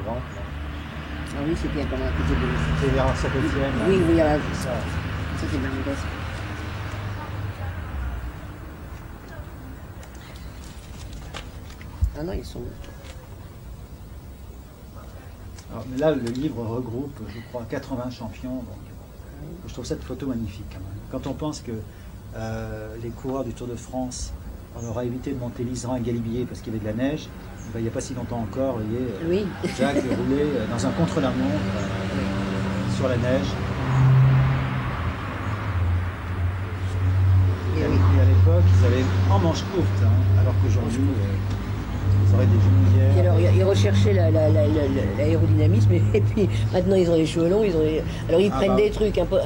grand. Là. Ah oui, c'est bien comme à côté de... C'est vers Saint-Étienne. Oui, oui, c'est ça. ça. Ça, c'est bien gosse. Ah non, ils sont... Alors, mais là, le livre regroupe, je crois, 80 champions. Donc, je trouve cette photo magnifique quand même. Quand on pense que les coureurs du Tour de France, on aura évité de monter l'Iseran et Galibier parce qu'il y avait de la neige, ben, il n'y a pas si longtemps encore, vous voyez, Oui. Jacques roulait dans un contre-la-montre sur la neige. Et à l'époque, ils avaient en manche courte, hein, alors qu'aujourd'hui, ils auraient des genouillères. Et alors, ils recherchaient l'aérodynamisme, et puis maintenant ils ont les cheveux longs, alors ils prennent des trucs un peu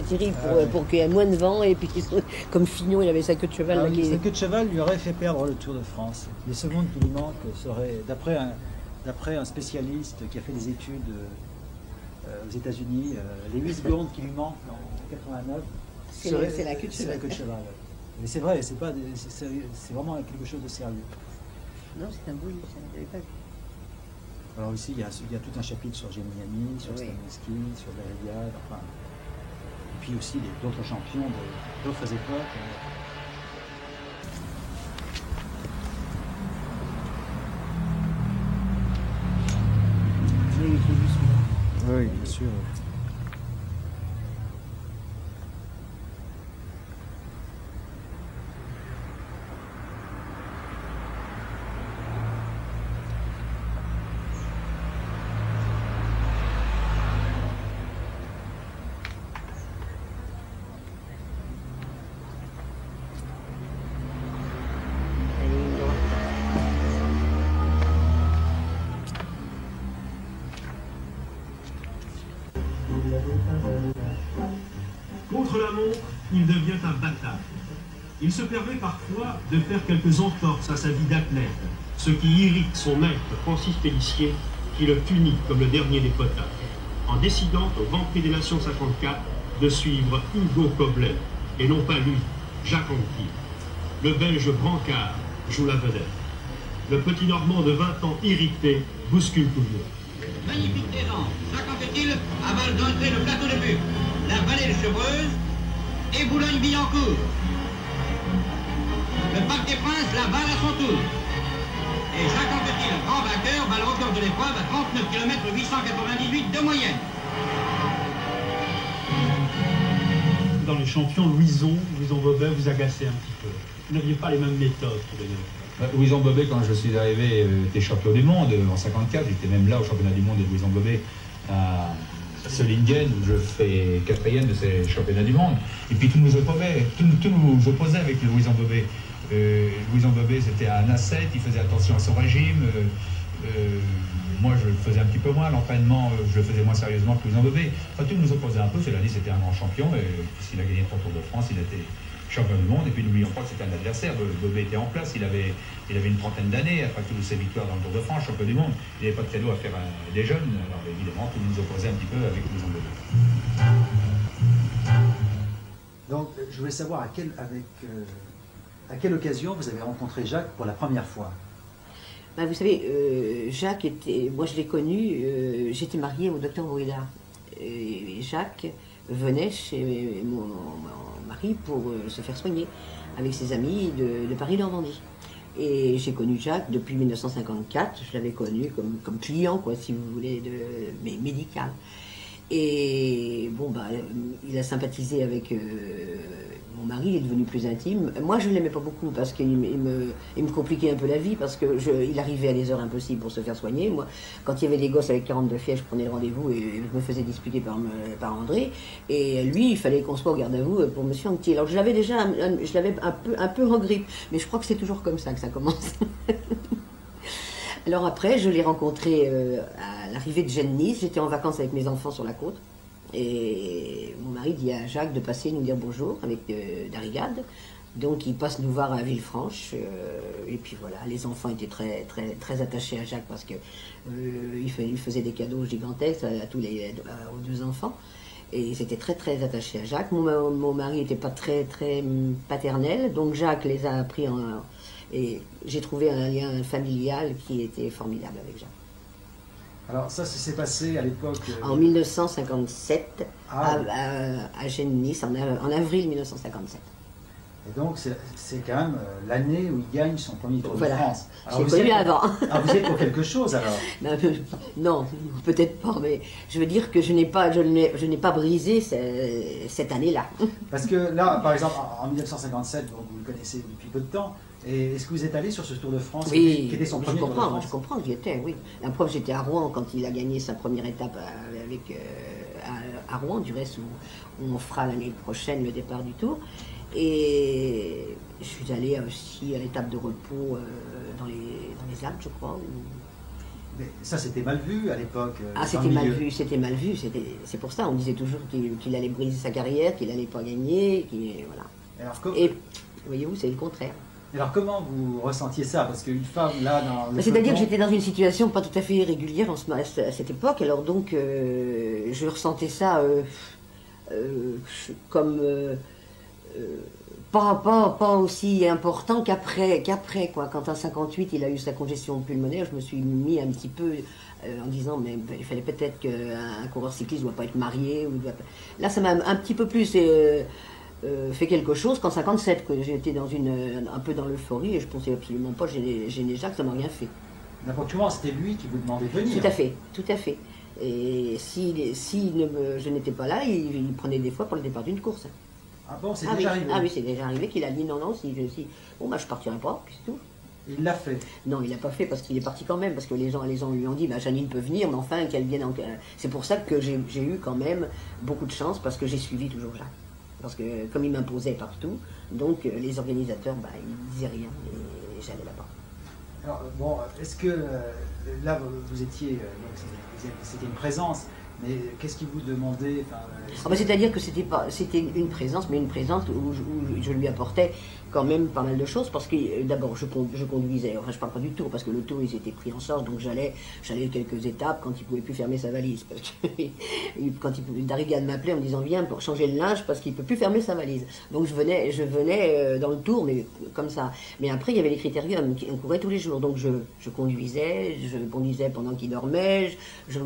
terribles pour qu'il y ait moins de vent, et puis ils sont, comme Fignon, il avait sa queue de cheval. Sa queue de cheval lui aurait fait perdre le Tour de France. Les secondes qui lui manquent seraient, d'après un spécialiste qui a fait des études aux États-Unis, les 8 secondes qui lui manquent en 89, c'est la queue de cheval. C'est la queue de cheval. Mais c'est vrai, c'est vraiment quelque chose de sérieux. Non, c'est un beau livre, ça n'avait pas vu. Alors ici, il y a tout un chapitre sur Gemignani, sur Stanisky, sur Beriad, enfin. Et puis aussi d'autres champions d'autres époques. Oui, j'ai vu celui-là. Oui, bien sûr. Contre la montre, il devient un bâtard. Il se permet parfois de faire quelques entorses à sa vie d'athlète, ce qui irrite son maître Francis Pélissier, qui le punit comme le dernier des potards, en décidant au Grand Prix des Nations 54 de suivre Hugo Koblet, et non pas lui, Jacques Anquetil. Le Belge Brancard joue la vedette. Le petit Normand de 20 ans irrité bouscule tout le monde. Magnifique descente. Jacques Anquetil avale d'entrée le plateau de Buc, la vallée de Chevreuse et Boulogne-Billancourt. Le Parc des Princes la balle à son tour. Et Jacques Anquetil, grand vainqueur, bat le record de l'épreuve à 39 km 898 de moyenne. Dans les champions, Louison Bobet vous agacez un petit peu. Vous n'aviez pas les mêmes méthodes pour les deux. Louison Bobet, quand je suis arrivé, était champion du monde en 54. J'étais même là au championnat du monde de Louison Bobet à Solingen, où je fais 4e de ces championnats du monde. Et puis tout nous opposait avec Louison Bobet. Louison Bobet, c'était un ascète, il faisait attention à son régime. Moi, je le faisais un petit peu moins. L'entraînement, je le faisais moins sérieusement que Louison Bobet. Enfin, tout nous opposait un peu. Cela dit, c'était un grand champion. Et puisqu'il a gagné le Tour de France, il était champion du monde. Et puis, n'oublions pas que c'était un adversaire. Bobet était en place. Il avait une trentaine d'années après toutes ses victoires dans le Tour de France, champion du monde. Il n'avait pas de cadeau à faire à des jeunes. Alors, évidemment, tout nous opposait un petit peu avec Louison Bobet. Donc, je voulais savoir à quelle occasion vous avez rencontré Jacques pour la première fois? Bah, vous savez, Jacques était... Moi, je l'ai connu, j'étais mariée au docteur Brûlard. Et Jacques venait chez mon mari pour se faire soigner avec ses amis de Paris-Normandie. Et j'ai connu Jacques depuis 1954. Je l'avais connu comme client, quoi, si vous voulez, mais médical. Et bon, bah, il a sympathisé avec mon mari, il est devenu plus intime. Moi, je ne l'aimais pas beaucoup parce qu'il me compliquait un peu la vie, parce qu'il arrivait à des heures impossibles pour se faire soigner. Moi, quand il y avait des gosses avec 42 fièvres, je prenais le rendez-vous et je me faisais disputer par André. Et lui, il fallait qu'on soit au garde à vous pour Monsieur Anquetil. Alors, je l'avais déjà un peu en grippe, mais je crois que c'est toujours comme ça que ça commence. Alors après, je l'ai rencontré à l'arrivée de Genlis. J'étais en vacances avec mes enfants sur la côte. Et mon mari dit à Jacques de passer nous dire bonjour avec Darrigade. Donc il passe nous voir à Villefranche. Et puis voilà, les enfants étaient très attachés à Jacques parce que il faisait des cadeaux gigantesques aux deux enfants. Et ils étaient très attachés à Jacques. Mon mari n'était pas très paternel. Donc Jacques les a pris et j'ai trouvé un lien familial qui était formidable avec Jacques. Alors ça s'est passé à l'époque... En 1957, Ah. à Genlis, en avril 1957. Et donc c'est quand même l'année où il gagne son premier Tour Voilà. de France. J'ai connu avant. Vous êtes pour quelque chose alors? Non, peut-être pas, mais je veux dire que je n'ai pas brisé cette année-là. Parce que là, par exemple, en 1957, donc vous le connaissez depuis peu de temps, et est-ce que vous êtes allé sur ce Tour de France Oui, qui était son premier Tour de France? je comprends, j'y étais, oui. La preuve, j'étais à Rouen quand il a gagné sa première étape à Rouen, du reste où on fera l'année prochaine le départ du Tour. Et je suis allé aussi à l'étape de repos dans les Alpes, je crois. Mais ça, c'était mal vu à l'époque. Ah, dans c'était le mal milieu. vu, c'était mal vu. C'est pour ça, on disait toujours qu'il allait briser sa carrière, qu'il n'allait pas gagner, voilà. Et voyez-vous, c'est le contraire. Alors comment vous ressentiez ça? Parce qu'une femme là dans le C'est-à-dire que peloton- j'étais dans une situation pas tout à fait irrégulière à cette époque, alors donc je ressentais ça comme pas aussi important qu'après quoi. Quand en 58 il a eu sa congestion pulmonaire, je me suis mis un petit peu en disant mais il fallait peut-être qu'un coureur cycliste ne doit pas être marié. Là ça m'a un petit peu plus fait quelque chose qu'en 57, que j'étais un peu dans l'euphorie et je pensais absolument pas gêner Jacques, ça m'a rien fait. N'importe comment, c'était lui qui vous demandait de venir. Tout à fait. Et je n'étais pas là, il prenait des fois pour le départ d'une course. Ah bon, c'est déjà arrivé. Ah oui, c'est déjà arrivé qu'il a dit non, bon bah je partirai pas, c'est tout. Il l'a fait. Non, il l'a pas fait parce qu'il est parti quand même, parce que les gens lui ont dit bah Janine peut venir, mais enfin qu'elle vienne. C'est pour ça que j'ai eu quand même beaucoup de chance, parce que j'ai suivi toujours Jacques. Parce que comme il m'imposait partout, donc les organisateurs, bah, ils disaient rien et j'allais là-bas. Alors bon, est-ce que là vous étiez, donc, c'était une présence, mais qu'est-ce qu'il vous demandait? C'est-à-dire que c'était une présence, mais une présence où je lui apportais quand même pas mal de choses, parce que d'abord je conduisais, enfin je parle pas du Tour, parce que le Tour ils étaient pris en charge, donc j'allais quelques étapes quand il pouvait plus fermer sa valise, parce que quand Darrigan m'appelait en me disant viens pour changer le linge parce qu'il peut plus fermer sa valise, donc je venais dans le Tour, mais comme ça. Mais après il y avait les critériums, on courait tous les jours, donc je conduisais pendant qu'il dormait, je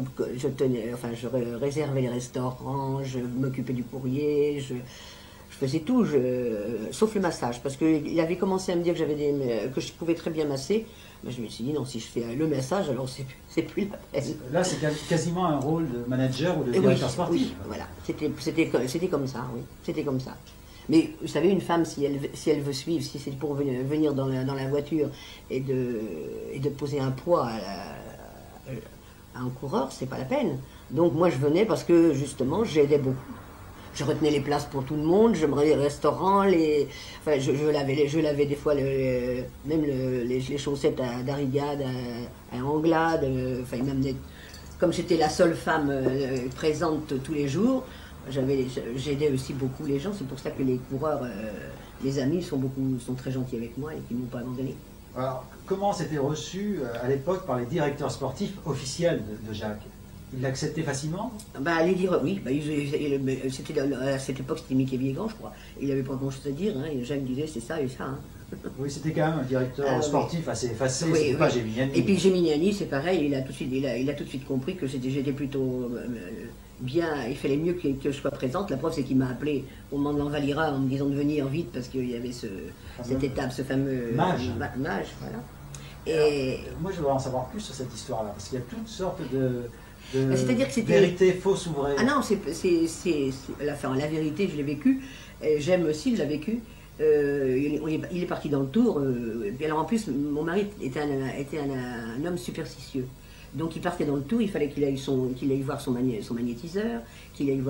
réservais les restaurants, je m'occupais du courrier, je faisais tout, sauf le massage, parce qu'il avait commencé à me dire que je pouvais très bien masser. Mais je me suis dit non, si je fais le massage, alors c'est plus la peine. Là, c'est quasiment un rôle de manager ou de directeur sportif. Oui, voilà, c'était comme ça, oui, c'était comme ça. Mais vous savez, une femme, si elle veut suivre, si c'est pour venir dans la voiture et de poser un poids à un coureur, c'est pas la peine. Donc moi je venais parce que justement j'aidais beaucoup. Je retenais les places pour tout le monde, je me rendais les restaurants, je lavais des fois même les chaussettes d'Arrigade, à Anglade, il m'amenait, comme j'étais la seule femme présente tous les jours, j'aidais aussi beaucoup les gens, c'est pour ça que les coureurs, mes amis sont très gentils avec moi et qui ne m'ont pas abandonné. Alors, comment c'était reçu à l'époque par les directeurs sportifs officiels de Jacques? Il l'acceptait facilement? Les dire oui, à cette époque c'était Mickey Viégan, je crois. Il n'avait pas grand chose à dire, hein, et Jacques disait c'est ça et ça. Hein. Oui, c'était quand même un directeur sportif assez effacé, c'était pas Géminiani. Et puis Géminiani, c'est pareil, il a tout de suite compris que j'étais plutôt bien, il fallait mieux que je sois présente. La preuve c'est qu'il m'a appelé au moment de l'Envalira en me disant de venir vite parce qu'il y avait cette étape, ce fameux mage, voilà. Et moi je voudrais en savoir plus sur cette histoire-là, parce qu'il y a toutes sortes de c'est-à-dire que c'était vérité fausse ou vraie. Ah non, la vérité, je l'ai vécue. J'aime aussi, je l'ai vécu. Il est parti dans le Tour. Et alors en plus, mon mari était un homme superstitieux. Donc il partait dans le Tour, il fallait qu'il aille voir son magnétiseur, qu'il aille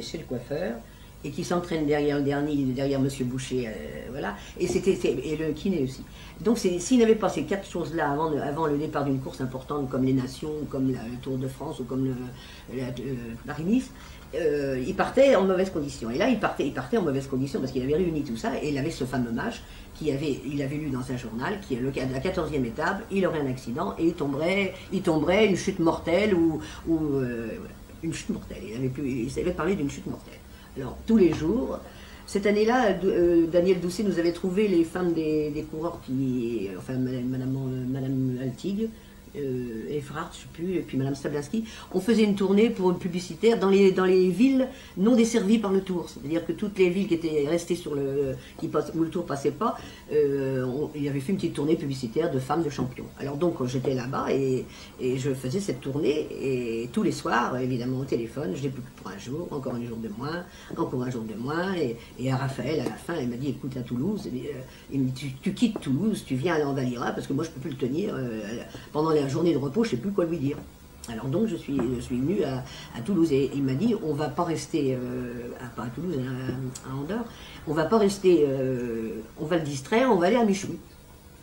chez le coiffeur, et qu'il s'entraîne derrière Monsieur Boucher, voilà. Et le kiné aussi. Donc s'il n'avait pas ces 4 choses-là avant le départ d'une course importante comme les Nations, comme le Tour de France ou comme Paris-Nice, il partait en mauvaise condition. Et là, il partait en mauvaise condition parce qu'il avait réuni tout ça et il avait ce fameux mage il avait lu dans un journal qui est la 14e étape, il aurait un accident et il tomberait une chute mortelle ou une chute mortelle. Il savait parler d'une chute mortelle. Alors, tous les jours, cette année-là, Daniel Doucet nous avait trouvé les femmes des coureurs madame Altig, Efrart, je sais plus, et puis Madame Stablinski, on faisait une tournée pour une publicitaire dans les villes non desservies par le Tour. C'est-à-dire que toutes les villes qui étaient restées où le Tour passait pas, il y avait fait une petite tournée publicitaire de femmes de champions. Alors donc j'étais là-bas et je faisais cette tournée et tous les soirs, évidemment au téléphone, je l'ai plus que pour un jour, encore un jour de moins, encore un jour de moins. Et à Raphaël, à la fin, il m'a dit écoute, à Toulouse, il me dit, tu quittes Toulouse, tu viens à l'Envalira parce que moi je peux plus le tenir. Pendant la journée de repos, je ne sais plus quoi lui dire. Alors donc je suis venue à Toulouse et il m'a dit on va pas rester pas à Toulouse, à Andorre, on va pas rester, on va le distraire, on va aller à Michoui.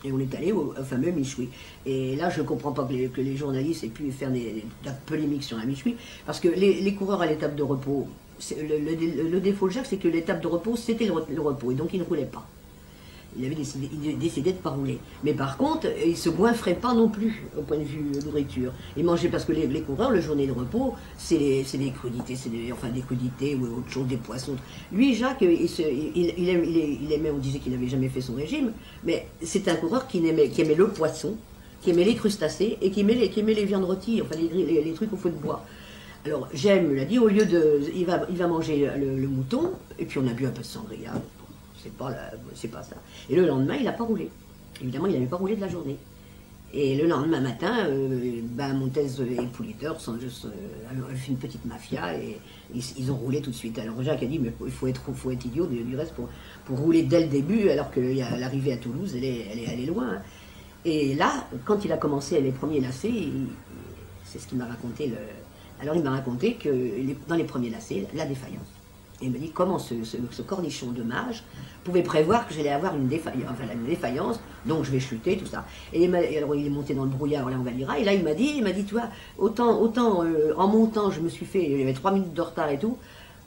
Et on est allé au fameux Michoui. Et là je ne comprends pas que les journalistes aient pu faire de la polémique sur la Michoui, parce que les coureurs à l'étape de repos, le défaut de Jacques, c'est que l'étape de repos c'était le repos et donc il ne roulait pas. Il avait décidé de ne pas rouler. Mais par contre, il ne se goinfrait pas non plus, au point de vue nourriture. Il mangeait, parce que les coureurs, le journée de repos, c'est des crudités, des crudités ou autre chose, des poissons. Lui, Jacques, il aimait, on disait qu'il n'avait jamais fait son régime, mais c'est un coureur qui aimait le poisson, qui aimait les crustacés et qui aimait les viandes rôties, enfin les trucs au feu de bois. Alors, J'aime l'a dit, au lieu de... Il va manger le mouton, et puis on a bu un peu de sangria. C'est pas ça. Et le lendemain, il n'a pas roulé. Évidemment, il n'avait pas roulé de la journée. Et le lendemain matin, Montez et Poulidor ont fait une petite mafia et ils ont roulé tout de suite. Alors Jacques a dit, mais il faut être idiot du reste pour rouler dès le début, alors que l'arrivée à Toulouse, elle est loin. Hein. Et là, quand il a commencé les premiers lacets, c'est ce qu'il m'a raconté. Alors il m'a raconté que dans les premiers lacets, la défaillance. Et il m'a dit comment ce cornichon de mage pouvait prévoir que j'allais avoir une défaillance, donc je vais chuter, tout ça. Et alors il est monté dans le brouillard, là on va lire, et là il m'a dit, tu vois, autant en montant, je me suis fait, il y avait 3 minutes de retard et tout,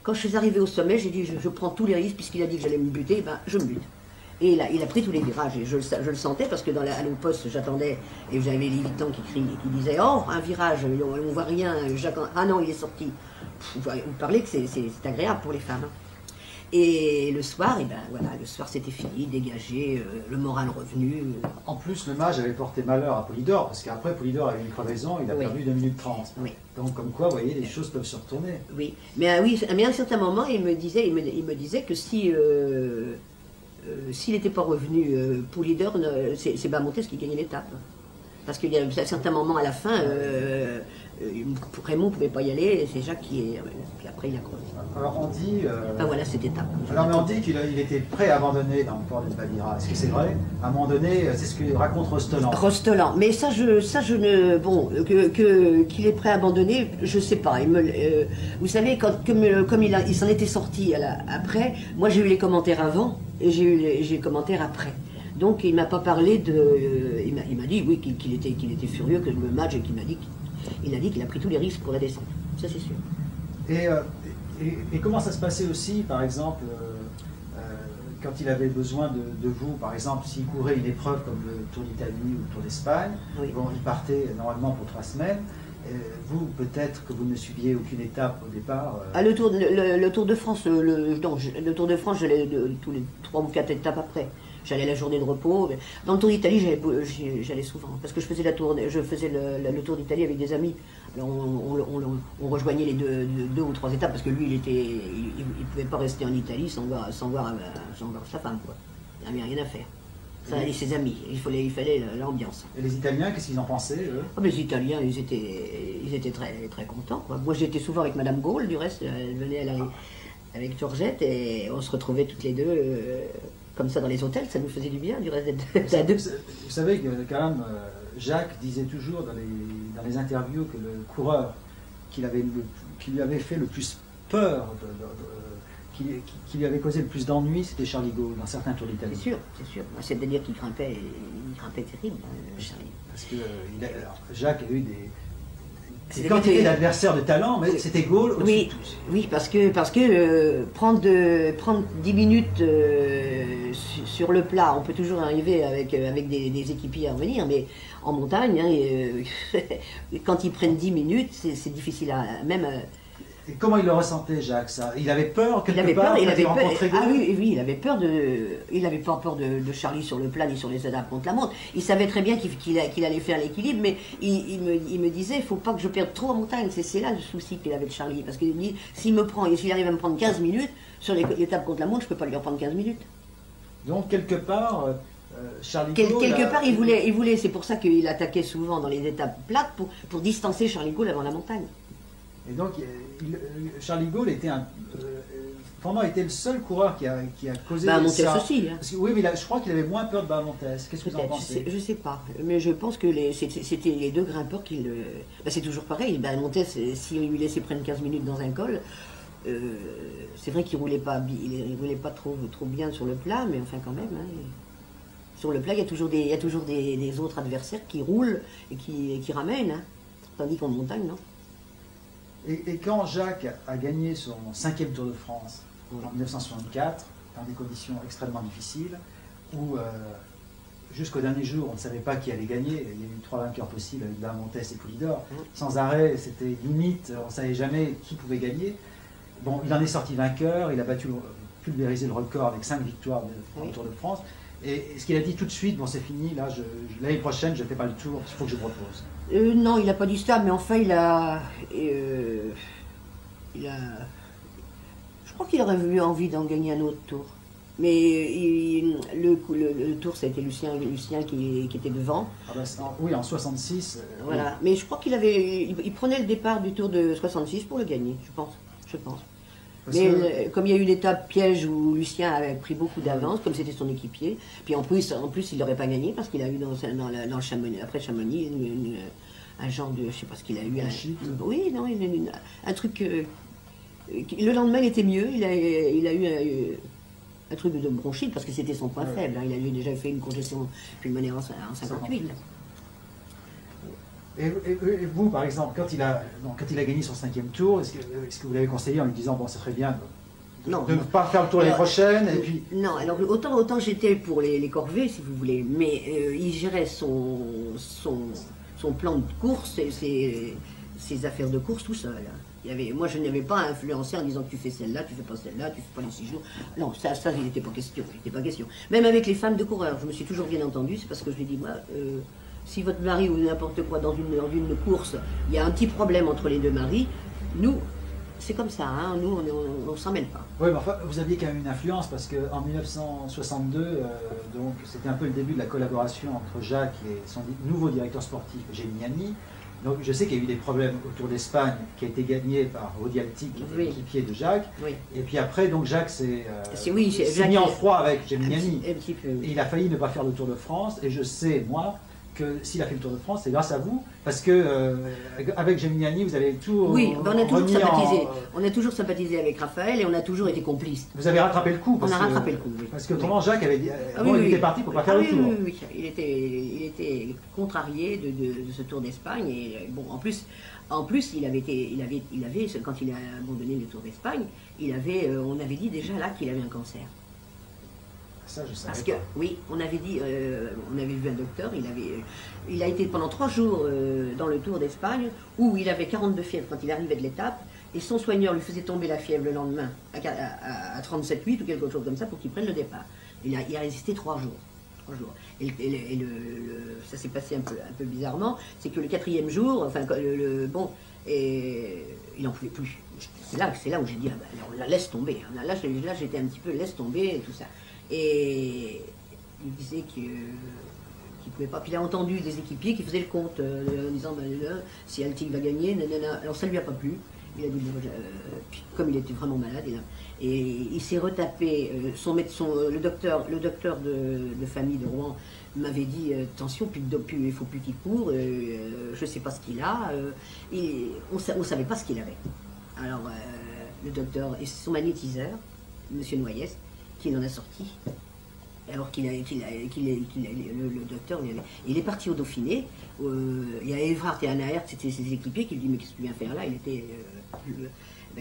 quand je suis arrivé au sommet, j'ai dit, je prends tous les risques, puisqu'il a dit que j'allais me buter, je me bute. Et là, il a pris tous les virages, et je le sentais, parce que à l'au-poste, j'attendais, et j'avais Lévitan qui disait, oh, un virage, on voit rien, Jacques, ah non, il est sorti. Vous parlez que c'est agréable pour les femmes. Et le soir, le soir c'était fini, dégagé, le moral revenu. En plus, le mage avait porté malheur à Poulidor, parce qu'après Poulidor avait une crevaison, il a perdu 2 minutes 30. Oui. Donc comme quoi, vous voyez, les choses peuvent se retourner. Oui, mais à un certain moment, il me disait que s'il n'était pas revenu, Poulidor, c'est Bamontes qui gagnait l'étape. Parce qu'il y a un certain moment à la fin, Raymond ne pouvait pas y aller, c'est Jacques qui est... Puis après il a crevé. Alors on dit... voilà cette étape. Alors mais on dit qu'il était prêt à abandonner dans le port de Valira. Est-ce que c'est vrai? À un moment donné, c'est ce que raconte Rostelan. Rostelan, mais ça je ne... Bon, qu'il est prêt à abandonner, je ne sais pas. Vous savez, comme il s'en était sorti après, moi j'ai eu les commentaires avant et j'ai eu les commentaires après. Donc il ne m'a pas parlé de... il m'a dit, oui, qu'il était furieux que le match et qu'il m'a dit qu'il a pris tous les risques pour la descente. Ça c'est sûr. Et comment ça se passait aussi, par exemple, quand il avait besoin de vous, par exemple, s'il courait une épreuve comme le Tour d'Italie ou le Tour d'Espagne, oui. Bon, il partait normalement pour 3 semaines. Vous, peut-être que vous ne suiviez aucune étape au départ. Le Tour de France, le Tour de France, j'allais tous les 3 ou 4 étapes après. J'allais la journée de repos. Dans le Tour d'Italie, j'allais souvent. Parce que je faisais le Tour d'Italie avec des amis. Alors on rejoignait les deux ou 3 étapes parce que lui, il ne pouvait pas rester en Italie sans voir sa femme, quoi. Il n'avait rien à faire. Ça allait ses amis. Il fallait l'ambiance. Et les Italiens, qu'est-ce qu'ils en pensaient, eux? Les Italiens, ils étaient très, très contents, quoi. Moi, j'étais souvent avec Madame Gaulle, du reste. Elle venait avec Georgette et on se retrouvait toutes les deux... comme ça dans les hôtels, ça nous faisait du bien, du reste d'être à deux. Vous savez que quand même, Jacques disait toujours dans les interviews que le coureur qui lui avait fait le plus peur, qui lui avait causé le plus d'ennui, c'était Charlie Gaulle, dans certains Tours d'Italie. C'est sûr. C'est-à-dire qu'il grimpait terrible, Charlie. Parce que Jacques a eu des quantités d'adversaires de talent, mais c'était Gaulle au-dessus de tous. Oui, parce que prendre 10 minutes sur le plat, on peut toujours arriver avec des équipiers à revenir, mais en montagne, quand ils prennent 10 minutes, c'est difficile Et comment il le ressentait, Jacques, ça? Il avait peur quelque part il quand avait il rencontrait peur. Ah Gaulle? oui, il avait peur il avait pas peur de Charlie sur le plat ni sur les étapes contre la montre. Il savait très bien qu'il allait faire l'équilibre, mais il me disait, il faut pas que je perde trop en montagne. C'est là le souci qu'il avait de Charlie, parce qu'il me dit, s'il arrive à me prendre 15 minutes sur l'étape contre la montre, je peux pas lui reprendre 15 minutes. Donc quelque part, Charlie Gaulle... Quelque part, il voulait. C'est pour ça qu'il attaquait souvent dans les étapes plates pour distancer Charlie Gaulle avant la montagne. Et donc, Charlie Gaulle était vraiment était le seul coureur qui a causé Bahamontes ça. aussi. Hein. Parce que, oui, mais je crois qu'il avait moins peur de Bahamontes. Qu'est-ce que vous en pensez? Je sais pas, mais je pense que c'était les deux grimpeurs qui le... c'est toujours pareil. Bahamontes, s'il lui laissait prendre 15 minutes dans un col, c'est vrai qu'il roulait pas trop bien sur le plat, mais enfin quand même. Hein, sur le plat, il y a toujours des autres adversaires qui roulent et qui ramènent. Hein, tandis qu'en montagne, non. Et quand Jacques a gagné son 5e Tour de France en 1964, dans des conditions extrêmement difficiles, où jusqu'au dernier jour, on ne savait pas qui allait gagner, il y a eu 3 vainqueurs possibles avec Bahamontes et Poulidor, sans arrêt, c'était limite, on ne savait jamais qui pouvait gagner. Bon, il en est sorti vainqueur, il a pulvérisé le record avec 5 victoires dans le Tour de France, et ce qu'il a dit tout de suite, bon c'est fini, là, l'année prochaine je ne fais pas le Tour, il faut que je me repose. Non, il n'a pas dit ça, mais enfin, je crois qu'il aurait eu envie d'en gagner un autre tour. Mais le tour, ça a été Lucien qui était devant. Ah ben, oui, en 66. Voilà. Oui. Mais je crois il prenait le départ du tour de 66 pour le gagner, je pense. Mais comme il y a eu l'étape piège où Lucien avait pris beaucoup d'avance, comme c'était son équipier, puis en plus il n'aurait pas gagné parce qu'il a eu dans Chamonix, après Chamonix un genre de, je sais pas ce qu'il a eu, oui, non, un truc, le lendemain il était mieux, il a eu un truc de bronchite parce que c'était son point faible, hein, il avait déjà fait une congestion pulmonaire en 58. Et vous, par exemple, quand il a gagné son 5e tour, est-ce que vous l'avez conseillé en lui disant, bon, ça serait bien de ne pas faire le tour l'année prochaine et puis... Non, alors autant j'étais pour les corvées, si vous voulez, mais il gérait son plan de course et ses affaires de course tout seul. Moi, je n'avais pas influencé en disant tu fais celle-là, tu fais pas celle-là, tu fais pas les 6 jours. Non, ça il n'était pas question. Même avec les femmes de coureurs, je me suis toujours bien entendue, c'est parce que je lui ai dit, moi... si votre mari ou n'importe quoi dans une course, il y a un petit problème entre les deux maris, nous, c'est comme ça, hein, nous, on s'en mêle pas. Oui, mais enfin, vous aviez quand même une influence, parce qu'en 1962, donc c'était un peu le début de la collaboration entre Jacques et son nouveau directeur sportif, Gemignani. Donc je sais qu'il y a eu des problèmes au Tour d'Espagne, qui a été gagné par Odialti, qui était l'équipier de Jacques. Oui. Et puis après, donc Jacques s'est mis en froid avec Gemignani. Un petit peu, oui. Et il a failli ne pas faire le Tour de France, et je sais, moi, que s'il a fait le Tour de France, c'est grâce à vous, parce que avec Gemignani, vous avez tout on a toujours sympathisé avec Raphaël et on a toujours été complices. Vous avez rattrapé le coup. On a rattrapé le coup, oui. Parce que autrement, Jacques avait dit, il était parti pour ne pas faire le Tour. Oui, il était contrarié de ce Tour d'Espagne et bon, en plus, il avait quand il a abandonné le Tour d'Espagne, on avait dit déjà là qu'il avait un cancer. Ça, je savais parce que, oui, on avait dit, on avait vu un docteur, il a été pendant 3 jours dans le Tour d'Espagne, où il avait 42 fièvres quand il arrivait de l'étape, et son soigneur lui faisait tomber la fièvre le lendemain à 37,8 ou quelque chose comme ça pour qu'il prenne le départ. Il a résisté 3 jours. Et ça s'est passé un peu bizarrement, c'est que le 4e jour, enfin, il n'en pouvait plus. C'est là où j'ai dit, on la laisse tomber. Là, j'étais un petit peu laisse tomber et tout ça. Et il disait qu'il ne pouvait pas. Puis il a entendu des équipiers qui faisaient le compte en disant si Altig va gagner, nanana. Alors ça ne lui a pas plu. Il a dit puis, comme il était vraiment malade, et il s'est retapé. Le docteur de famille de Rouen m'avait dit attention, il ne faut plus qu'il court. Je ne sais pas ce qu'il a. On ne savait pas ce qu'il avait. Alors le docteur et son magnétiseur, M. Noyès, qu'il en a sorti, alors le docteur, il est parti au Dauphiné, il y a Evrard et Anna Hertz, c'était ses équipiers, qui lui dit mais qu'est-ce que tu viens faire là, il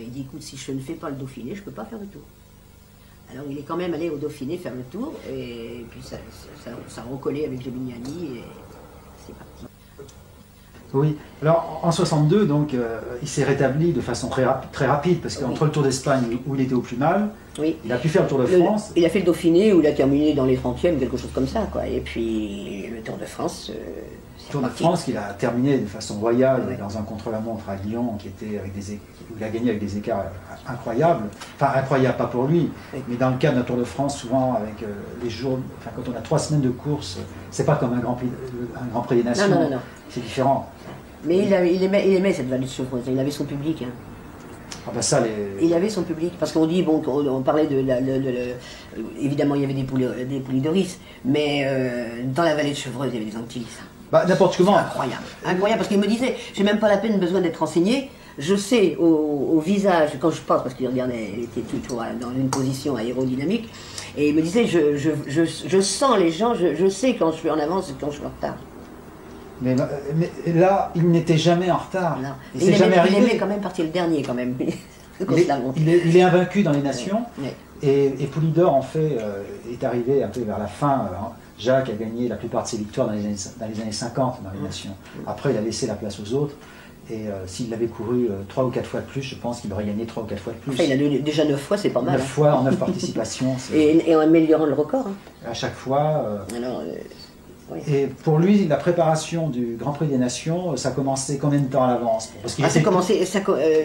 dit écoute, si je ne fais pas le Dauphiné, je ne peux pas faire le tour. Alors il est quand même allé au Dauphiné faire le tour, et puis ça a recollé avec Gemignani, et c'est parti. Oui, alors en 62, donc, il s'est rétabli de façon très rapide, parce qu'entre le Tour d'Espagne où il était au plus mal, Oui. il a pu faire le Tour de France. Il a fait le Dauphiné où il a terminé dans les 30e, quelque chose comme ça, quoi. Et puis le Tour de France. Le Tour de France qu'il a terminé de façon royale, Ouais. dans un contre-la-montre à Lyon, qui était avec où il a gagné avec des écarts incroyables. Enfin, incroyables pas pour lui, Oui. mais dans le cadre d'un Tour de France, souvent avec les jours, enfin, quand on a 3 semaines de course, c'est pas comme un Grand Prix des Nations. Non. C'est différent. Mais il aimait cette vallée de Chevreuse, il avait son public. Hein. Ah ben ça, Il avait son public, parce qu'on dit, bon, on parlait évidemment il y avait des poulies mais dans la vallée de Chevreuse, il y avait des Antilles. bah, n'importe comment. Incroyable, incroyable, parce qu'il me disait, j'ai même pas la peine besoin d'être renseigné, je sais au visage, quand je passe, parce qu'il regardait, il était toujours dans une position aérodynamique, et il me disait, je sens les gens, je sais quand je suis en avance et quand je suis en retard. Mais là, il n'était jamais en retard. Non. Et c'est jamais Il arrivé. aimait quand même partir le dernier, quand même. Il est invaincu dans les nations. Ouais. Et Poulidor, en fait, est arrivé un peu vers la fin. Jacques a gagné la plupart de ses victoires dans les années 50 dans les nations. Après, il a laissé la place aux autres. Et s'il l'avait couru 3 ou 4 fois de plus, je pense qu'il aurait gagné 3 ou 4 fois de plus. Enfin, il a déjà 9 fois, c'est pas mal. 9 fois en 9 participations. Et en améliorant le record. Hein. À chaque fois. Alors, oui. Et pour lui, la préparation du Grand Prix des Nations, ça commençait combien de temps à l'avance? Parce qu'il ça commençait,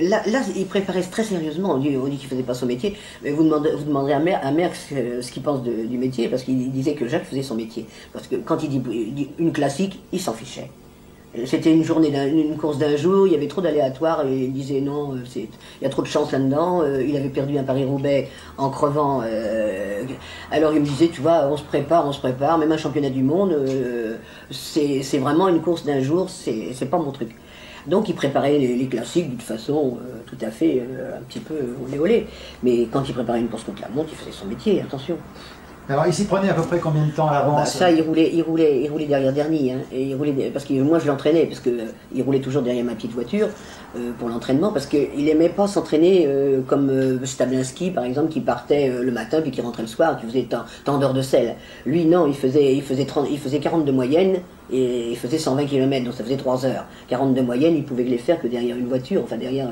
là, il préparait très sérieusement. On dit qu'il faisait pas son métier. Mais vous demanderez à Merckx ce qu'il pense du métier, parce qu'il disait que Jacques faisait son métier. Parce que quand il dit une classique, il s'en fichait. C'était une journée, une course d'un jour, il y avait trop d'aléatoires, et il disait non, il y a trop de chance là-dedans. Il avait perdu un Paris-Roubaix en crevant. Alors il me disait, tu vois, on se prépare, même un championnat du monde, c'est vraiment une course d'un jour, c'est pas mon truc. Donc il préparait les classiques d'une façon tout à fait un petit peu olé-olé. Mais quand il préparait une course contre la montre, il faisait son métier, attention. Alors, il s'y prenait à peu près combien de temps à l'avance? Bah, ça, il roulait derrière Dernier, hein, et parce que moi je l'entraînais, parce que il roulait toujours derrière ma petite voiture pour l'entraînement, parce qu'il aimait pas s'entraîner comme Stablinski par exemple, qui partait le matin puis qui rentrait le soir, qui faisait tant d'heures de selle. Lui non, il faisait 40 de moyenne et il faisait 120 km, donc ça faisait 3 heures. 40 de moyenne, il pouvait les faire que derrière une voiture, enfin derrière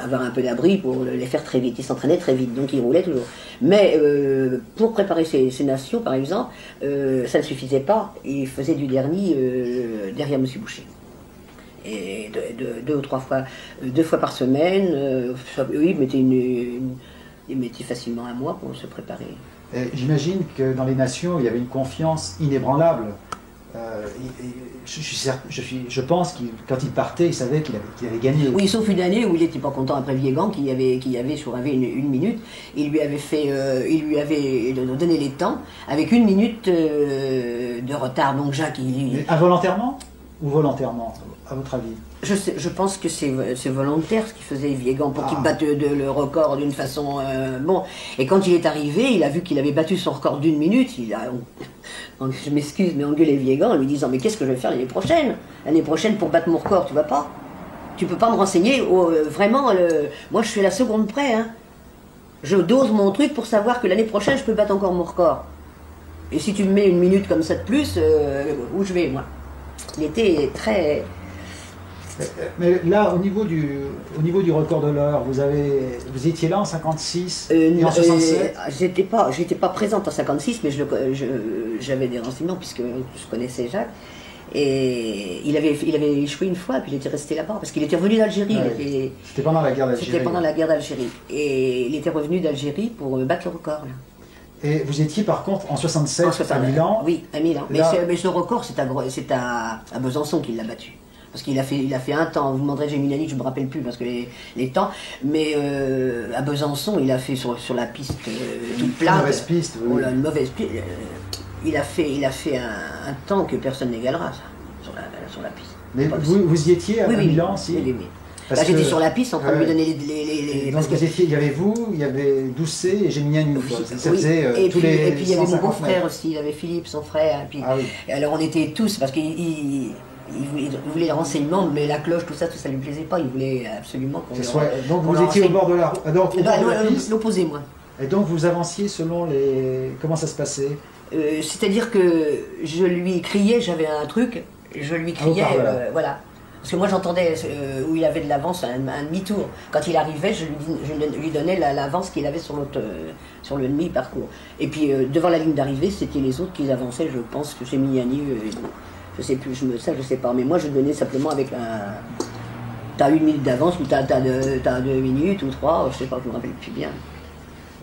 avoir un peu d'abri pour les faire très vite. Il s'entraînait très vite, donc il roulait toujours. Mais pour préparer ses nations, par exemple, ça ne suffisait pas. Il faisait du dernier derrière M. Boucher. Et deux fois par semaine, oui, il mettait facilement un mois pour se préparer. J'imagine que dans les nations, il y avait une confiance inébranlable. Je pense que quand il partait, il savait qu'il avait gagné. Oui, sauf une année où il n'était pas content après Viégan, qui avait une minute. Il lui avait donné les temps avec 1 minute de retard. Donc Jacques, Mais involontairement ou volontairement, à votre avis? Je pense que c'est volontaire ce qu'il faisait Viégan pour qu'il batte le record d'une façon bon. Et quand il est arrivé, il a vu qu'il avait battu son record d'1 minute. Je m'excuse, mais engueulé Viégan en lui disant mais qu'est-ce que je vais faire l'année prochaine? L'année prochaine pour battre mon record, tu vas pas? Tu peux pas me renseigner vraiment. Moi, je suis à la seconde près. Hein. Je dose mon truc pour savoir que l'année prochaine, je peux battre encore mon record. Et si tu me mets 1 minute comme ça de plus, où je vais moi? Il était très. Mais là, au niveau du record de l'heure, vous étiez là en 56 et en 67? J'étais pas présente en 56, mais j'avais des renseignements puisque je connaissais Jacques. Et il avait échoué une fois, puis il était resté là-bas, parce qu'il était revenu d'Algérie. Ouais, c'était pendant la guerre d'Algérie. C'était pendant la guerre d'Algérie. Et il était revenu d'Algérie pour battre le record. Là. Et vous étiez par contre en 67 à Milan? Oui, à Milan. Là... Mais ce record, c'est à Besançon qu'il l'a battu. Parce qu'il a fait un temps, vous demanderez Gemini, je ne me rappelle plus parce que les temps, mais à Besançon, il a fait sur la piste toute plate. Une mauvaise piste, oui. Une mauvaise piste. Il a fait un temps que personne n'égalera, ça, sur la piste. Mais vous y étiez à Milan aussi? Oui. Là, j'étais sur la piste en train de lui donner les donc vous étiez, il y avait vous, il y avait Doucet et Geminiani. Ça faisait et tous puis, les et puis il y avait mon 150 beau-frère aussi, il avait Philippe, son frère. Et alors on était tous, parce qu'il voulait le renseignement, mais la cloche, tout ça lui plaisait pas. Il voulait absolument qu'on soit. Donc vous étiez au bord de la piste. L'opposé, moi. Et donc vous avanciez selon les. Comment ça se passait? C'est-à-dire que je lui criais, j'avais un truc, je lui criais, voilà. Parce que moi j'entendais où il avait de l'avance un demi-tour. Quand il arrivait, je lui donnais l'avance qu'il avait sur le demi-parcours. Et puis devant la ligne d'arrivée, c'était les autres qui avançaient, je pense que chez Mignani, je sais plus, ça je sais pas. Mais moi je donnais simplement avec la... T'as 1 minute d'avance ou t'as 2 minutes ou 3, je sais pas, je me rappelle plus bien.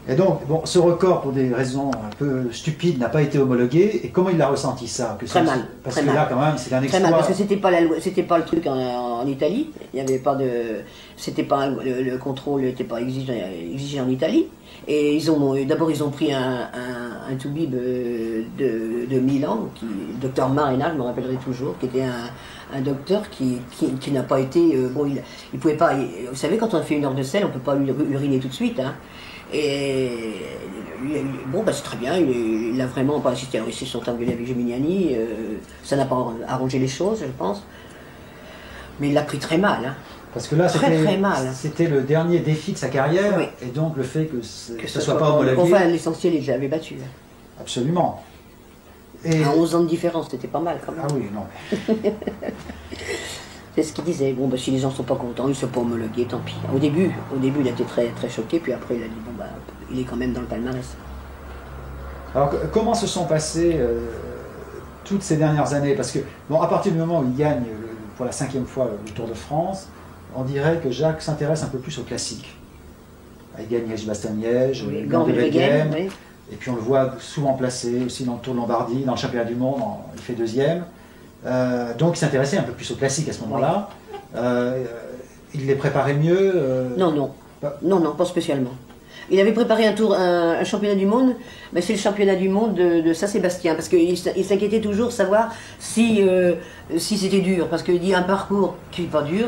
Et donc, bon, ce record, pour des raisons un peu stupides, n'a pas été homologué. Et comment il a ressenti ça? Très mal. Parce très que mal. là, quand même, c'est un exploit. Très mal, parce que c'était pas la loi, c'était pas le truc en Italie. Il y avait pas de, c'était pas le contrôle n'était pas exigé en Italie. Et d'abord ils ont pris un toubib de Milan, le docteur Marena, je me rappellerai toujours, qui était un docteur qui n'a pas été, bon, il pouvait pas. Vous savez, quand on fait 1 heure de selle, on peut pas uriner tout de suite, hein. Et bon, bah c'est très bien, il a vraiment pas assisté. Alors ils se sont engueulés avec Gemignani, ça n'a pas arrangé les choses, je pense. Mais il l'a pris très mal. Hein. Parce que là, c'était le dernier défi de sa carrière, oui. Et donc le fait que ce soit pas homologué. Enfin, l'essentiel, il l'avait battu. Hein. Absolument. Et... À 11 ans de différence, c'était pas mal quand même. Ah oui, non. C'est ce qu'il disait. Bon, bah, si les gens sont pas contents, ils ne sont pas homologués, tant pis. Au début, il était très, très choqué, puis après, il a dit bon, bah, il est quand même dans le palmarès. Alors, comment se sont passées toutes ces dernières années? Parce que, bon, à partir du moment où il gagne pour la 5e fois le Tour de France, on dirait que Jacques s'intéresse un peu plus au classique. Il gagne Liège-Bastogne-Liège, oui, Gand de Wevelgem, oui. Et puis on le voit souvent placé aussi dans le Tour de Lombardie, dans le championnat du monde, il fait 2e. Donc il s'intéressait un peu plus au classique à ce moment-là. Oui. Il les préparait mieux Non, pas spécialement. Il avait préparé un championnat du monde, mais c'est le championnat du monde de Saint-Sébastien, parce qu'il s'inquiétait toujours de savoir si c'était dur, parce qu'il dit un parcours qui n'est pas dur,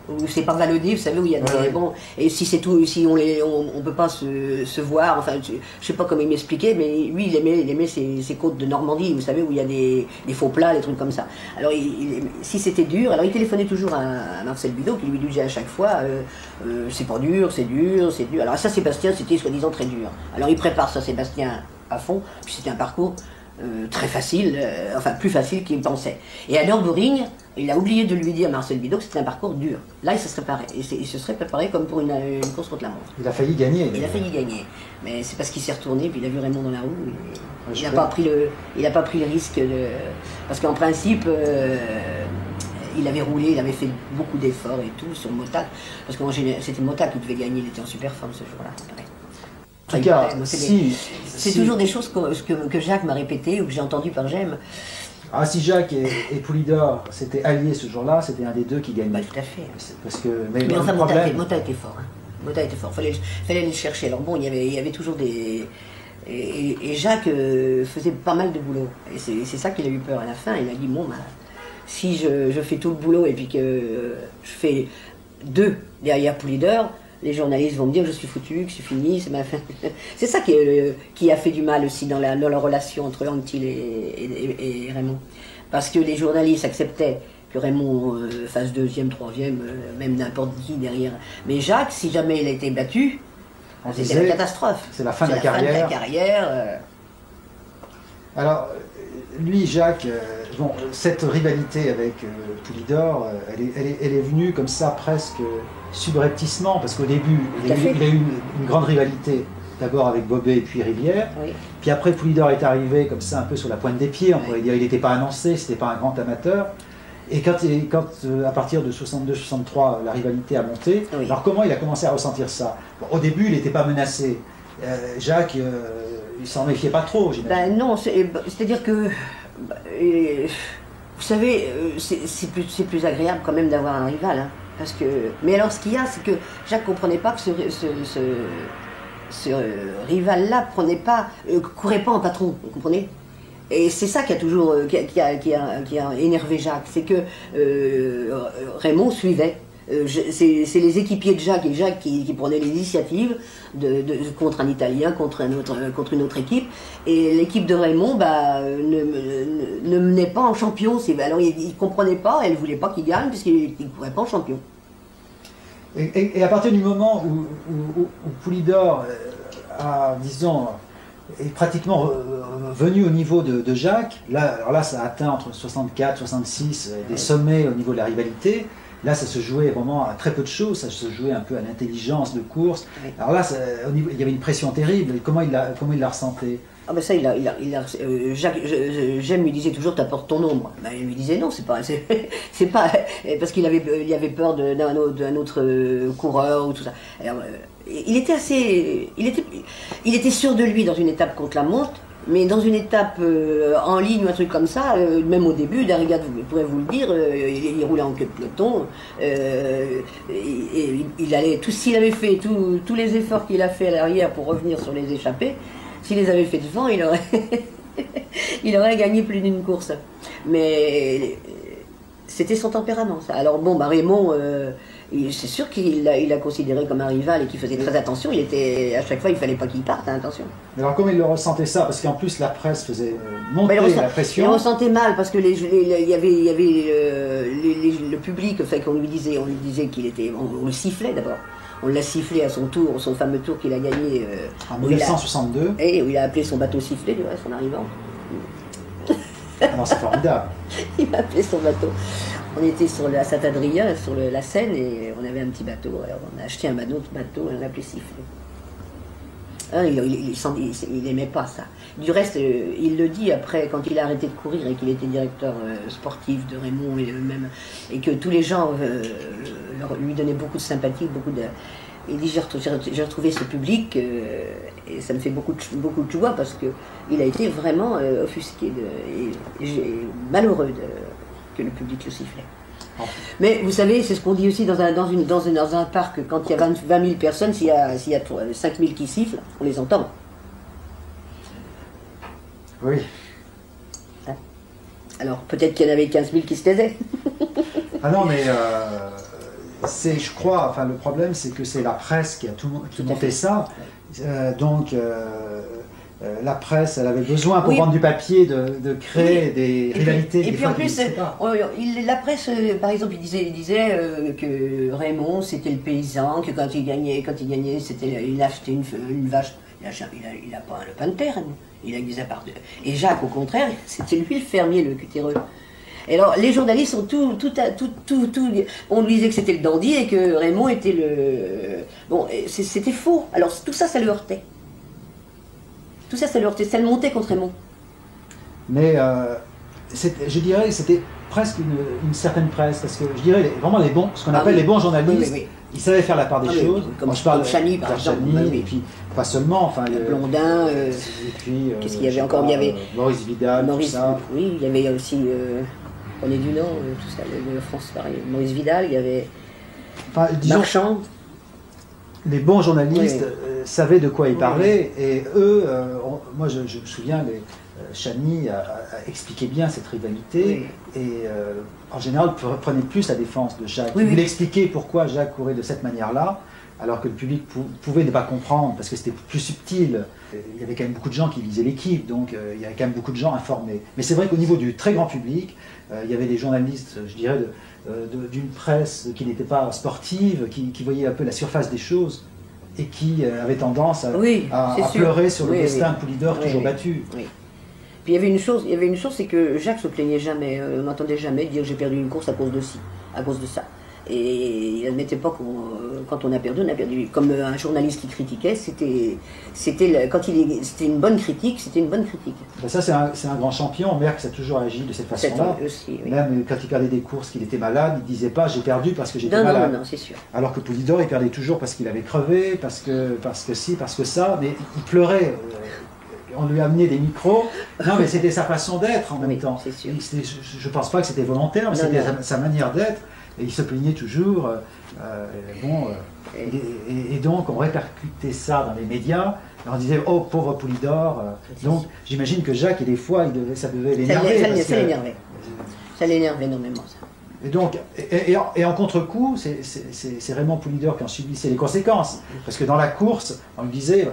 où c'est pas vallonné, vous savez, où il y a des... Bon, et si c'est tout, si on peut pas se voir, enfin, je sais pas comment il m'expliquait, mais lui, il aimait ces côtes de Normandie, vous savez, où il y a des faux plats, des trucs comme ça. Alors, si c'était dur, alors il téléphonait toujours à Marcel Bidot, qui lui disait à chaque fois, c'est pas dur, c'est dur, c'est dur. Alors, à Saint-Sébastien, c'était soi-disant très dur. Alors, il prépare Saint-Sébastien à fond, puis c'était un parcours très facile, enfin plus facile qu'il pensait. Et à Nürburgring, il a oublié de lui dire à Marcel Bidot que c'était un parcours dur. Là, il se serait préparé comme pour une course contre la montre. Il a failli gagner. Il a failli gagner. Mais c'est parce qu'il s'est retourné, puis il a vu Raymond dans la roue. Il n'a pas pris le risque de... Parce qu'en principe, il avait roulé, il avait fait beaucoup d'efforts et tout sur Mottac. Parce que c'était Mottac qui devait gagner, il était en super forme ce jour-là. En tout cas, c'est toujours des choses que Jacques m'a répétées ou que j'ai entendues par Gem. Ah, si Jacques et Poulidor s'étaient alliés ce jour-là, c'était un des deux qui gagnait. Bah, tout à fait. Parce que, mais enfin, Motta était fort. Hein. Motta était fort. Fallait aller le chercher. Alors bon, il y avait toujours des... Et Jacques faisait pas mal de boulot. Et c'est ça qu'il a eu peur à la fin. Il a dit, bon, bah, si je fais tout le boulot et puis que je fais 2 derrière Poulidor, les journalistes vont me dire que je suis foutu, que c'est fini, c'est ma fin. C'est ça qui a fait du mal aussi dans la relation entre Anquetil et Raymond. Parce que les journalistes acceptaient que Raymond fasse 2e, 3e, même n'importe qui derrière. Mais Jacques, si jamais il a été battu, c'était la catastrophe. C'est la fin de la carrière. Alors, lui, Jacques, bon, cette rivalité avec Poulidor, elle est venue comme ça presque subrepticement, parce qu'au début, il a eu une grande rivalité, d'abord avec Bobet et puis Rivière. Oui. Puis après, Poulidor est arrivé comme ça un peu sur la pointe des pieds, on pourrait dire, il n'était pas annoncé, c'était pas un grand amateur. Et quand à partir de 62-63, la rivalité a monté, oui. Alors comment il a commencé à ressentir ça? Bon, au début, il n'était pas menacé. Jacques, il s'en méfiait pas trop, j'imagine. Ben non, c'est-à-dire que, vous savez, c'est plus agréable quand même d'avoir un rival. Hein, parce que, mais alors ce qu'il y a, c'est que Jacques ne comprenait pas que ce rival-là courait pas en patron, vous comprenez? Et c'est ça qui a toujours qui a énervé Jacques, c'est que Raymond suivait. C'est les équipiers de Jacques et Jacques qui prenaient l'initiative contre un Italien, contre une autre équipe. Et l'équipe de Raymond ne menait pas en champion. Alors il ne comprenait pas, elle ne voulait pas qu'il gagne puisqu'il ne courait pas en champion. Et à partir du moment où Poulidor a, disons, est pratiquement venu au niveau de Jacques. Là, alors là, ça a atteint entre 64, 66 des sommets au niveau de la rivalité. Là, ça se jouait vraiment à très peu de choses, ça se jouait un peu à l'intelligence de course. Alors là, il y avait une pression terrible. Comment il l'a ressenti? Ah ben ça, Jacques, j'aime lui disait toujours t'apportes ton ombre. Ben, il lui disait non, c'est pas parce qu'il avait peur d'un autre coureur ou tout ça. Alors, il était sûr de lui dans une étape contre la montre, mais dans une étape en ligne ou un truc comme ça, même au début, Darrigat pourrait vous le dire, il roulait en queue de peloton, et il allait, s'il avait fait tous les efforts qu'il a fait à l'arrière pour revenir sur les échappées, s'il les avait fait devant, il aurait gagné plus d'une course. Mais c'était son tempérament, ça. Alors bon, Raymond, c'est sûr qu'il l'a considéré comme un rival et qu'il faisait très attention. À chaque fois, il fallait pas qu'il parte, hein, attention. Mais alors comment il le ressentait ça? Parce qu'en plus, la presse faisait monter la pression. Il ressentait mal parce que il y avait le public, enfin, on lui disait qu'il était, on le sifflait d'abord. On l'a sifflé à son tour, son fameux tour qu'il a gagné en 1962. Et où il a appelé son bateau sifflé, du reste, en arrivant. Non, c'est formidable. Il a appelé son bateau. On était sur la Saint-Adrien, sur la Seine, et on avait un petit bateau. Alors on a acheté un autre bateau et on l'a appelé sifflé. Hein, il n'aimait pas ça. Du reste, il le dit après, quand il a arrêté de courir et qu'il était directeur sportif de Raymond et que tous les gens lui donnaient beaucoup de sympathie, il dit j'ai retrouvé ce public et ça me fait beaucoup de joie parce qu'il a été vraiment offusqué et malheureux que le public le sifflait. Mais vous savez, c'est ce qu'on dit aussi dans un parc, quand il y a 20 000 personnes, s'il y a 5 000 qui sifflent, on les entend. Oui. Hein? Alors peut-être qu'il y en avait 15 000 qui se taisaient. Ah non, mais je crois, enfin le problème c'est que c'est la presse qui a tout monté ça. Donc la presse, elle avait besoin pour vendre du papier de créer des rivalités. Et puis en plus, la presse, par exemple, il disait que Raymond c'était le paysan, que quand il gagnait, il achetait une vache. Il n'a pas un lopin de terre, il a des appartements. Et Jacques, au contraire, c'était lui le fermier, le cutéreux. Et alors, les journalistes ont on lui disait que c'était le dandy et que Raymond était le... Bon, c'était faux. Alors, tout ça, ça le heurtait. Tout ça, ça le heurtait. Ça le montait contre Raymond. Mais, je dirais que c'était presque une certaine presse, parce que je dirais vraiment ce qu'on appelle les bons journalistes, ils savaient faire la part des choses. Comme je parle de Chani, par exemple. Et puis, pas seulement, enfin... Blondin, et puis... qu'est-ce qu'il y avait encore? Il y avait... Maurice Vidal, tout ça. Oui, il y avait aussi... René Dunant, tout ça, de France, pareil. Maurice Vidal, il y avait... Enfin, disons, Marchand. Les bons journalistes savaient de quoi ils parlaient, et eux, moi je me souviens, Chani a expliqué bien cette rivalité, et en général prenait plus la défense de Jacques. Il voulait expliquer pourquoi Jacques courait de cette manière-là, alors que le public pouvait ne pas comprendre, parce que c'était plus subtil. Il y avait quand même beaucoup de gens qui lisaient l'équipe, donc il y avait quand même beaucoup de gens informés. Mais c'est vrai qu'au niveau du très grand public, il y avait des journalistes, je dirais, d'une presse qui n'était pas sportive, qui voyait un peu la surface des choses, et qui avait tendance à pleurer sur le destin de Poulidor toujours battu. Oui. Puis il y avait une chose, c'est que Jacques se plaignait jamais, on n'entendait jamais dire j'ai perdu une course à cause de ça. Et il n'admettait pas quand on a perdu, comme un journaliste qui critiquait, c'était une bonne critique, c'était une bonne critique. Ben ça c'est un grand champion, Merckx a toujours agi de cette façon-là. Même quand il perdait des courses qu'il était malade, il ne disait pas j'ai perdu parce que j'étais malade. Non, c'est sûr. Alors que Poulidor il perdait toujours parce qu'il avait crevé, parce que ci, parce que ça, mais il pleurait. On lui a amené des micros. Non, mais c'était sa façon d'être en même temps. Sûr. Je ne pense pas que c'était volontaire, mais c'était sa manière d'être. Et il se plaignait toujours. Et donc, on répercutait ça dans les médias. Et on disait, oh, pauvre Poulidor. Donc, j'imagine que Jacques, et des fois, ça devait l'énerver. Ça l'énervait. Ça l'énervait énormément, ça. Et donc, et en contre-coup, c'est Raymond Poulidor qui en subissait les conséquences. Parce que dans la course, on lui disait,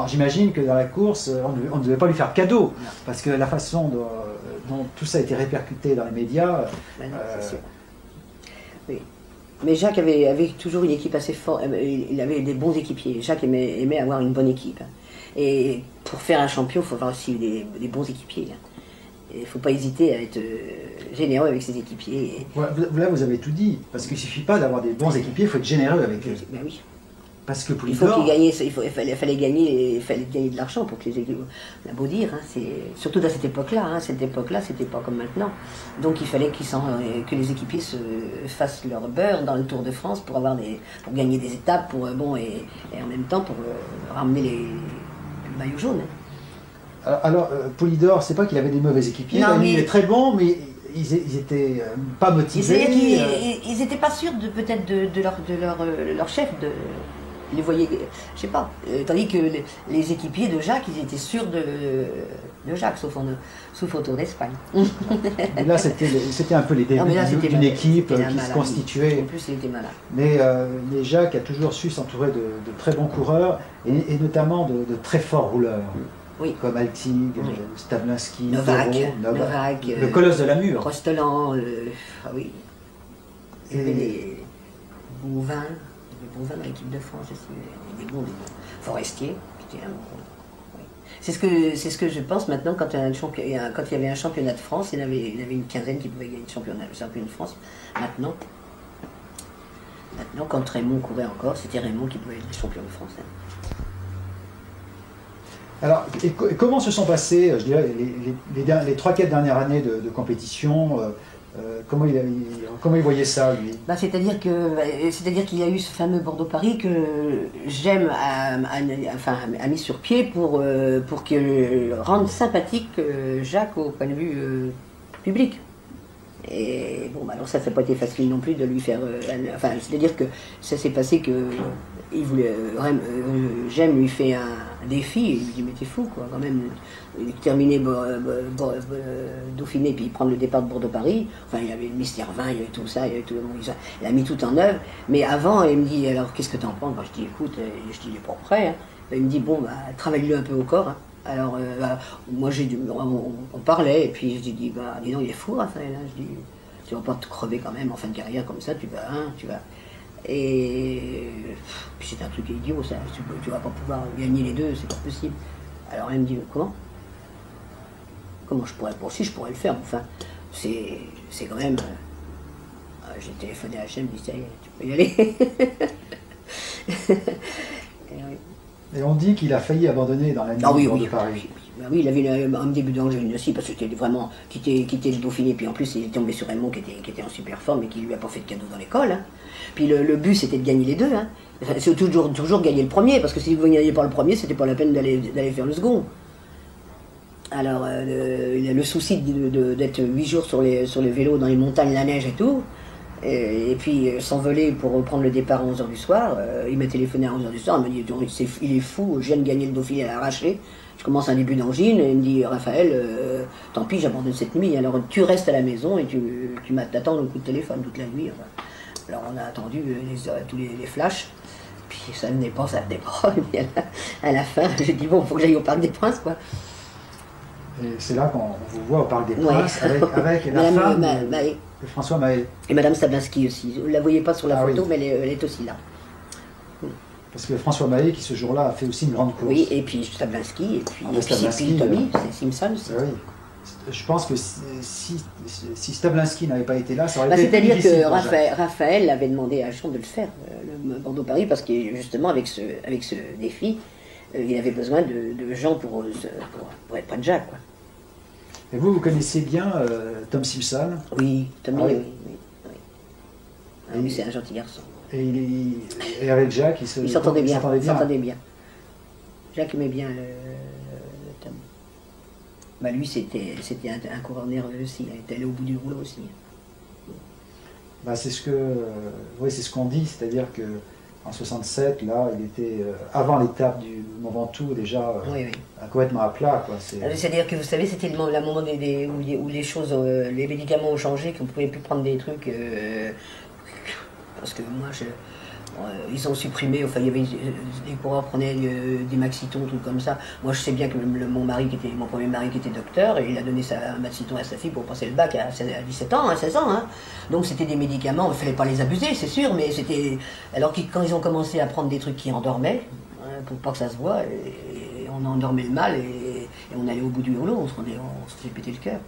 j'imagine que dans la course, on ne devait pas lui faire de cadeau. Parce que la façon dont tout ça a été répercuté dans les médias... c'est sûr. Oui. Mais Jacques avait toujours une équipe assez forte, il avait des bons équipiers. Jacques aimait avoir une bonne équipe. Et pour faire un champion, il faut avoir aussi des bons équipiers. Il ne faut pas hésiter à être généreux avec ses équipiers. Là, vous avez tout dit, parce qu'il ne suffit pas d'avoir des bons équipiers, il faut être généreux avec eux. Ben oui. Parce que Il fallait gagner de l'argent pour que les équipes. On a beau dire, hein, surtout dans cette époque-là. Hein, cette époque-là, c'était pas comme maintenant. Donc il fallait que les équipiers se fassent leur beurre dans le Tour de France pour gagner des étapes, et en même temps pour ramener les maillots jaunes. Hein. Alors, Polydor, c'est pas qu'il avait des mauvais équipiers, Non, il est très bon, mais ils étaient pas motivés. Ils n'étaient pas sûrs peut-être de leur chef. Ils les voyaient, je sais pas. Tandis que les équipiers de Jacques, ils étaient sûrs de Jacques, sauf au Tour d'Espagne. Et là, c'était un peu les débuts d'une équipe qui se constituait. En plus, il était malade. Mais Jacques a toujours su s'entourer de très bons coureurs, et notamment de très forts rouleurs. Oui. Comme Altig, Stablinski, Novak, le colosse de la Mure. Rostelan, oui. Il y avait des Bouvin dans l'équipe de France aussi, des bons. Forestier, c'était un bon. Oui. C'est ce que je pense maintenant quand il y avait un championnat de France, il y avait une quinzaine qui pouvaient gagner le championnat de France. Maintenant, quand Raymond courait encore, c'était Raymond qui pouvait être champion de France. Hein. Alors, comment se sont passées, je dirais, les 3-4 dernières années de compétition comment il voyait ça, lui? C'est-à-dire qu'il y a eu ce fameux Bordeaux-Paris que Gem a mis sur pied pour rendre sympathique Jacques au point de vue public. Et bon, alors ça n'a pas été facile non plus de lui faire... c'est-à-dire que ça s'est passé que Gem lui fait un défi, et il lui dit mais t'es fou quoi, quand même, terminer Dauphiné puis prendre le départ de Bordeaux-Paris, il y avait le mystère 20, il y avait tout ça, il a mis tout en œuvre, mais avant il me dit alors qu'est-ce que t'en penses? Je dis écoute, il est pas prêt, hein. Il me dit bon travaille-le un peu au corps, hein. Alors moi on parlait et puis je dis dis donc il est fou Raphaël, hein. Je dis tu vas pas te crever quand même en fin de carrière comme ça, tu vas. Et puis c'est un truc idiot ça, tu vas pas pouvoir gagner les deux, c'est pas possible. Alors elle me dit comment je pourrais si je pourrais le faire, enfin c'est quand même j'ai téléphoné à HM, je dis ça y est, tu peux y aller. Et on dit qu'il a failli abandonner dans la nuit de Paris. Oui, il avait un début d'angine aussi, parce que c'était vraiment quitté le Dauphiné, puis en plus il est tombé sur Raymond qui était en super forme et qui lui a pas fait de cadeau dans l'école. Hein. Puis le but c'était de gagner les deux. Hein. C'est toujours gagner le premier, parce que si vous ne gagnez pas le premier, c'était pas la peine d'aller faire le second. Alors il a le souci d'être 8 jours sur les vélos dans les montagnes, la neige et tout. Et puis s'envoler pour reprendre le départ à 11h du soir. Il m'a téléphoné à 11h du soir, il m'a dit il est fou, je viens de gagner le Dauphiné à l'arraché. Je commence un début d'angine et il me dit Raphaël, tant pis, j'abandonne cette nuit, alors tu restes à la maison et tu t'attends le coup de téléphone toute la nuit. Enfin. Alors on a attendu tous les flashs, puis ça venait pas. Et puis à la fin, j'ai dit bon, faut que j'aille au Parc des Princes quoi. Et c'est là qu'on vous voit au Parc des Princes avec la femme de François Mahé. Et Madame Stablinski aussi. Vous ne la voyez pas sur la photo, mais elle est aussi là. Parce que François Mahé, qui ce jour-là a fait aussi une grande course. Oui, et puis Stablinski, et puis Tommy, c'est Simpson aussi. Oui. Je pense que si Stablinski n'avait pas été là, ça aurait été c'est-à-dire difficile. Que Raphaël avait demandé à Jean de le faire, le Bordeaux-Paris, parce que justement, avec ce défi, il avait besoin de gens pour être près de Jacques. Quoi. Et vous connaissez bien Tom Simpson? Oui, Tommy, oui. Lui, c'est un gentil garçon. Et avec Jacques, ils s'entendaient bien. Jacques aimait bien le Tom. Lui, c'était un coureur nerveux aussi. Il était allé au bout du rouleau aussi. C'est ce qu'on dit, c'est-à-dire que en 67, là, il était avant l'étape du Mont Ventoux déjà complètement à plat. C'est-à-dire que vous savez, c'était le moment où les choses, les médicaments ont changé, qu'on ne pouvait plus prendre des trucs. Parce que moi, ils ont supprimé, il y avait des coureurs prenaient des Maxiton, trucs comme ça. Moi, je sais bien que mon premier mari qui était docteur, et il a donné un Maxiton à sa fille pour passer le bac à 17 ans, 16 ans. Hein. Donc c'était des médicaments, il ne fallait pas les abuser, c'est sûr, mais c'était... Alors quand ils ont commencé à prendre des trucs qui endormaient, pour pas que ça se voit, et on on endormait le mal et on allait au bout du hurlo, on se faisait péter le cœur.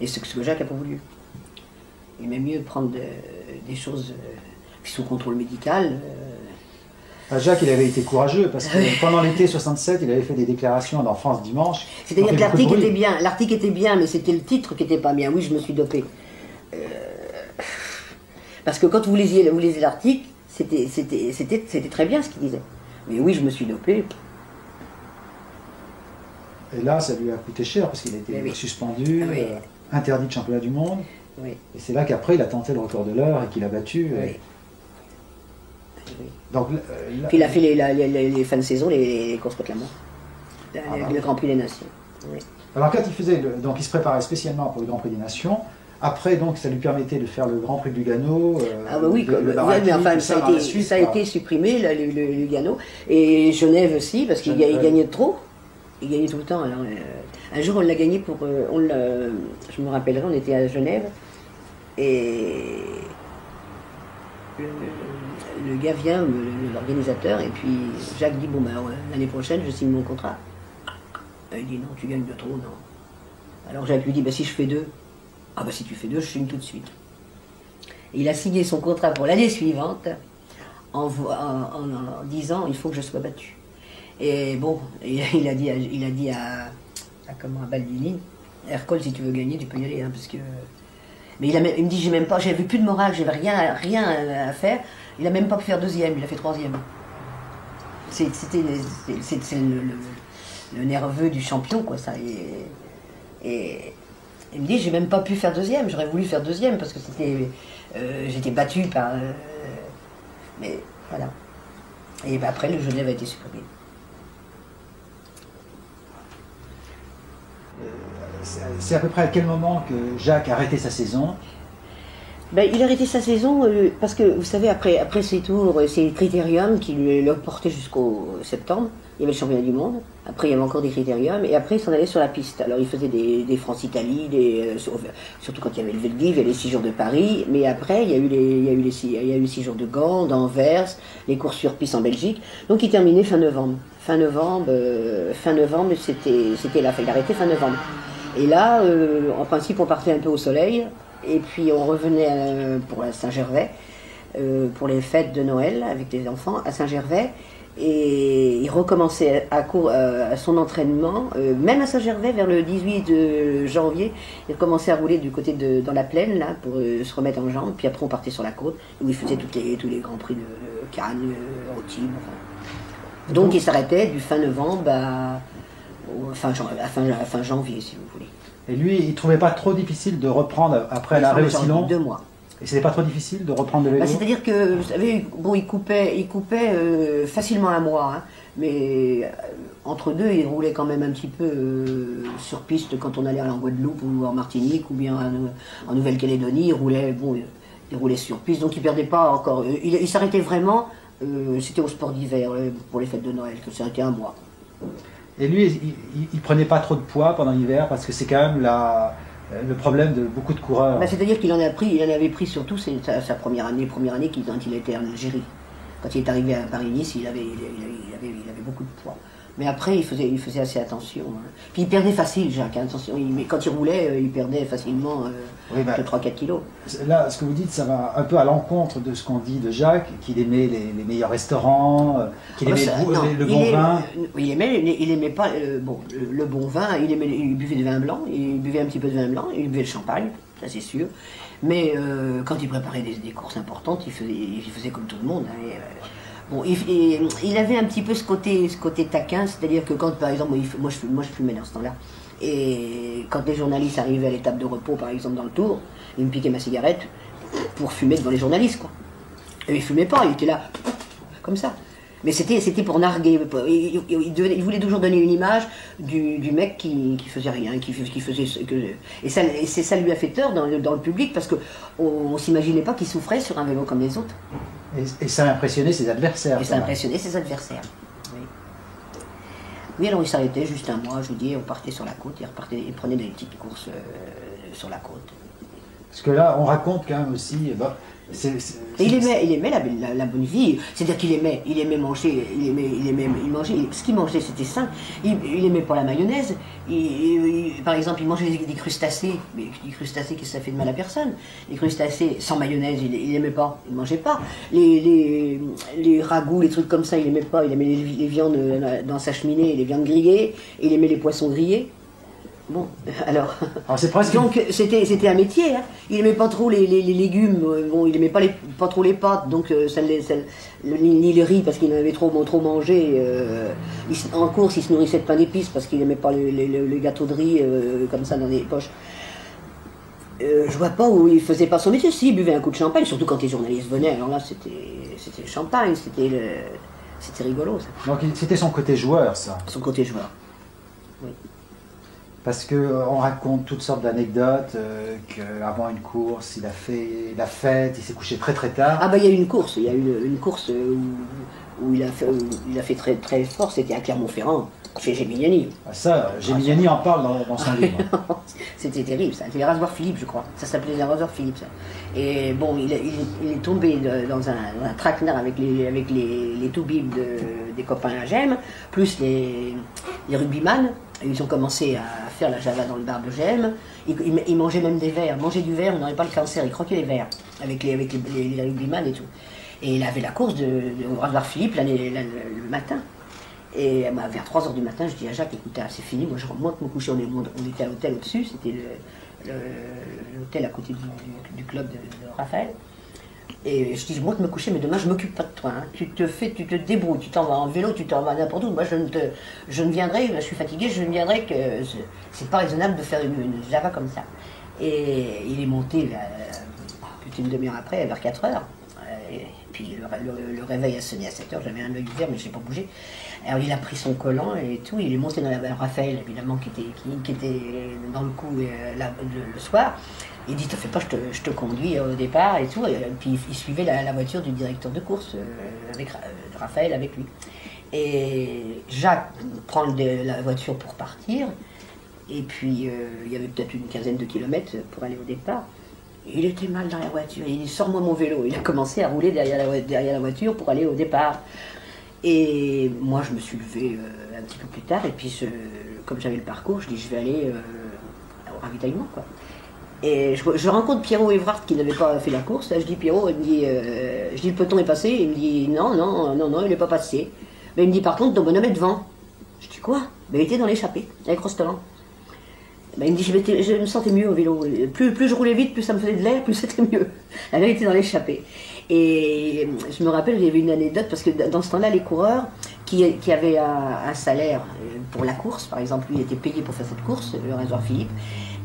Et c'est ce que Jacques n'a pas voulu. Il aimait mieux prendre des choses sous contrôle médical. Jacques, il avait été courageux parce que pendant l'été 67, il avait fait des déclarations dans France Dimanche. C'est-à-dire que l'article était bien. L'article était bien, mais c'était le titre qui n'était pas bien. Oui, je me suis dopé. Parce que quand vous lisiez l'article, c'était très bien ce qu'il disait. Mais oui, je me suis dopé. Et là, ça lui a coûté cher parce qu'il a été suspendu, interdit de championnat du monde. Oui. Et c'est là qu'après, il a tenté le record de l'heure et qu'il a battu. Oui. Donc, puis il a fait les fins de saison, les courses contre la mort, le Grand Prix des Nations. Oui. Alors quand il faisait, donc il se préparait spécialement pour le Grand Prix des Nations. Après, donc, ça lui permettait de faire le Grand Prix de Lugano. Mais enfin, ça a été supprimé, le Lugano. Et Genève aussi, parce qu'il gagnait trop. Il gagnait tout le temps. Alors, un jour, on l'a gagné pour... je me rappellerai, on était à Genève. Et... Le gars vient, l'organisateur, et puis Jacques dit, bon, ben, l'année prochaine, je signe mon contrat. Il dit, non, tu gagnes de trop, non. Alors Jacques lui dit, ben, si je fais 2, ah ben, si tu fais 2, je signe tout de suite. Et il a signé son contrat pour l'année suivante, en disant, il faut que je sois battu. Et bon, il a dit à Baldini, Ercole, si tu veux gagner, tu peux y aller, hein, parce que... Mais il me dit, j'ai même pas, j'avais plus de morale, j'avais rien à faire. Il n'a même pas pu faire 2e, il a fait 3e. C'était le nerveux du champion, quoi, ça. Et il me dit, j'ai même pas pu faire 2e, j'aurais voulu faire 2e parce que j'étais battu par... mais voilà. Et ben après, le Genève a été supprimé. C'est à peu près à quel moment que Jacques a arrêté sa saison? Ben, il a arrêté sa saison parce que, vous savez, après ces tours, c'est le critérium qui le portait jusqu'au septembre. Il y avait le championnat du monde. Après, il y avait encore des critériums. Et après, il s'en allait sur la piste. Alors, il faisait des France-Italie, surtout quand il y avait le Veldiv, il y avait les 6 jours de Paris. Mais après, il y a eu les 6 jours de Gand, d'Anvers, les courses sur piste en Belgique. Donc, il terminait fin novembre. Fin novembre, c'était la fin. Il arrêtait fin novembre. Et là, en principe, on partait un peu au soleil. Et puis, on revenait pour la Saint-Gervais, pour les fêtes de Noël avec les enfants à Saint-Gervais. Et il recommençait à son entraînement, même à Saint-Gervais, vers le 18 janvier, il commençait à rouler du côté dans la plaine, là, pour se remettre en jambes. Puis après, on partait sur la côte, où il faisait tous les grands prix de Cannes, au Tibre. Enfin. Donc, il s'arrêtait du fin novembre à fin janvier, si vous voulez. Et lui, il ne trouvait pas trop difficile de reprendre après l'arrêt aussi long? 2 mois. Et c'était pas trop difficile de reprendre le vélo? C'est-à-dire que, vous savez, bon, il coupait facilement un mois, hein, mais entre deux, il roulait quand même un petit peu sur piste quand on allait en Guadeloupe ou en Martinique ou bien en Nouvelle-Calédonie. Il roulait sur piste, donc il perdait pas encore. Il s'arrêtait vraiment, c'était au sport d'hiver pour les fêtes de Noël, que ça s'arrêtait un mois. Et lui, il prenait pas trop de poids pendant l'hiver parce que c'est quand même le problème de beaucoup de coureurs. C'est-à-dire qu'il en avait pris surtout sa première année quand il était en Algérie. Quand il est arrivé à Paris-Nice, il avait beaucoup de poids. Mais après, il faisait assez attention. Hein. Puis il perdait facile, Jacques, hein, attention. Mais quand il roulait, il perdait facilement de 3-4 kilos. Là, ce que vous dites, ça va un peu à l'encontre de ce qu'on dit de Jacques, qu'il aimait les meilleurs restaurants, qu'il aimait le bon vin. Il aimait pas le bon vin, il buvait du vin blanc, il buvait un petit peu de vin blanc, il buvait le champagne, ça c'est sûr. Mais quand il préparait des courses importantes, il faisait comme tout le monde. Hein, bon, il avait un petit peu ce côté taquin, c'est-à-dire que quand, par exemple, moi je fumais dans ce temps-là, et quand les journalistes arrivaient à l'étape de repos, par exemple dans le Tour, il me piquait ma cigarette pour fumer devant les journalistes, quoi. Et il fumait pas, il était là, comme ça. Mais c'était pour narguer. Il voulait toujours donner une image du mec qui faisait rien, qui faisait et ça lui a fait tort dans le public parce qu'on s'imaginait pas qu'il souffrait sur un vélo comme les autres. Et ça a impressionné ses adversaires. Oui, alors il s'arrêtait juste un mois, je vous dis, on partait sur la côte, il prenait des petites courses sur la côte. Parce que là, on raconte quand même aussi... Il aimait la bonne vie, c'est-à-dire qu'il aimait manger, il mangeait, ce qu'il mangeait c'était sain, il aimait pas la mayonnaise, par exemple il mangeait des crustacés, mais des crustacés qu'est-ce que ça fait de mal à personne, les crustacés sans mayonnaise il aimait pas, il mangeait pas, les ragoûts, les trucs comme ça il aimait pas, il aimait les viandes dans sa cheminée, les viandes grillées, et il aimait les poissons grillés. Bon, alors c'est presque... Donc c'était un métier, hein. Il aimait pas trop les légumes, bon, il aimait pas trop les pâtes, donc ni le riz parce qu'il en avait trop mangé. En course, il se nourrissait de pain d'épices parce qu'il aimait pas les gâteaux de riz comme ça dans les poches. Je vois pas où il faisait pas son métier. Si, il buvait un coup de champagne, surtout quand les journalistes venaient. Alors là, c'était le champagne, c'était rigolo, ça. Donc c'était son côté joueur, ça. Son côté joueur, oui. Parce qu'on raconte toutes sortes d'anecdotes, qu'avant une course, il a fait la fête, il s'est couché très très tard. Ah bah il y a eu une course, où il a fait très très fort, c'était à Clermont-Ferrand, chez Géminiani. Ah ça, Géminiani en parle dans son livre. C'était terrible ça, c'était les rasoirs Philippe je crois, ça s'appelait les rasoirs Philippe ça. Et bon, il est tombé dans un traquenard avec les toubibs des copains à Gêmes, plus les rugbyman. Ils ont commencé à faire la java dans le bar de Gêmes. Ils mangeaient même des verres. Manger du verre, on n'aurait pas le cancer. Ils croquaient les verres avec les rugbyman et tout. Et il avait la course au rasoir Philippe le matin. Et vers 3h du matin, je dis à Jacques, écoute, c'est fini, moi je remonte me coucher. On était à l'hôtel au-dessus, c'était l'hôtel à côté du club de Raphaël. Et je dis, moi, je me coucher, mais demain, je m'occupe pas de toi. Hein. Tu te débrouilles, tu t'en vas en vélo, tu t'en vas n'importe où. Moi, je ne viendrai, je suis fatigué, je ne viendrai que c'est pas raisonnable de faire une java comme ça. Et il est monté plus d'une demi-heure après, vers 4h. Et puis le réveil a sonné à 7h, j'avais un œil ouvert, mais je n'ai pas bougé. Alors il a pris son collant et tout, il est monté dans Raphaël, évidemment, qui était dans le coup le soir. Il dit, te fais pas, je te conduis au départ et tout. Et puis il suivait la voiture du directeur de course, avec Raphaël avec lui. Et Jacques prend la voiture pour partir. Et puis il y avait peut-être une quinzaine de kilomètres pour aller au départ. Il était mal dans la voiture. Il dit, sors-moi mon vélo. Il a commencé à rouler derrière la voiture pour aller au départ. Et moi, je me suis levé un petit peu plus tard. Et puis, comme j'avais le parcours, je dis, je vais aller au ravitaillement, quoi. Et je rencontre Pierrot Évrard qui n'avait pas fait la course. Là, je dis, Pierrot, il me dit, je dis, le peloton est passé. Il me dit, non, il n'est pas passé. Mais il me dit, par contre, ton bonhomme est devant. Je dis, quoi? Ben, il était dans l'échappée, avec Rostelan. Ben, il me dit, je me sentais mieux au vélo. Plus je roulais vite, plus ça me faisait de l'air, plus c'était mieux. Elle était dans l'échappée. Et je me rappelle, il y avait une anecdote, parce que dans ce temps-là, les coureurs qui avaient un salaire pour la course, par exemple, lui, il était payé pour faire cette course, le rasoir Philippe,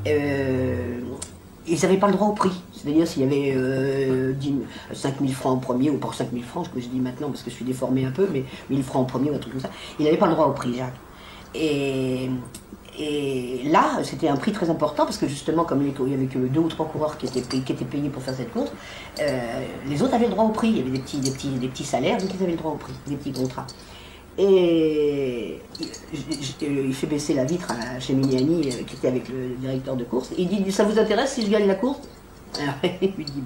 ils n'avaient pas le droit au prix. C'est-à-dire s'il y avait 5 000 francs en premier, ou pour 5 000 francs, ce que je dis maintenant, parce que je suis déformé un peu, mais 1 000 francs en premier, ou un truc comme ça, il n'avait pas le droit au prix, Jacques. Et là, c'était un prix très important, parce que justement, comme il n'y avait que 2 ou 3 coureurs qui étaient payés pour faire cette course, les autres avaient le droit au prix. Il y avait des petits salaires, donc ils avaient le droit au prix, des petits contrats. Et il fait baisser la vitre chez Miniani, qui était avec le directeur de course. Il dit, ça vous intéresse si je gagne la course? Alors il lui dit,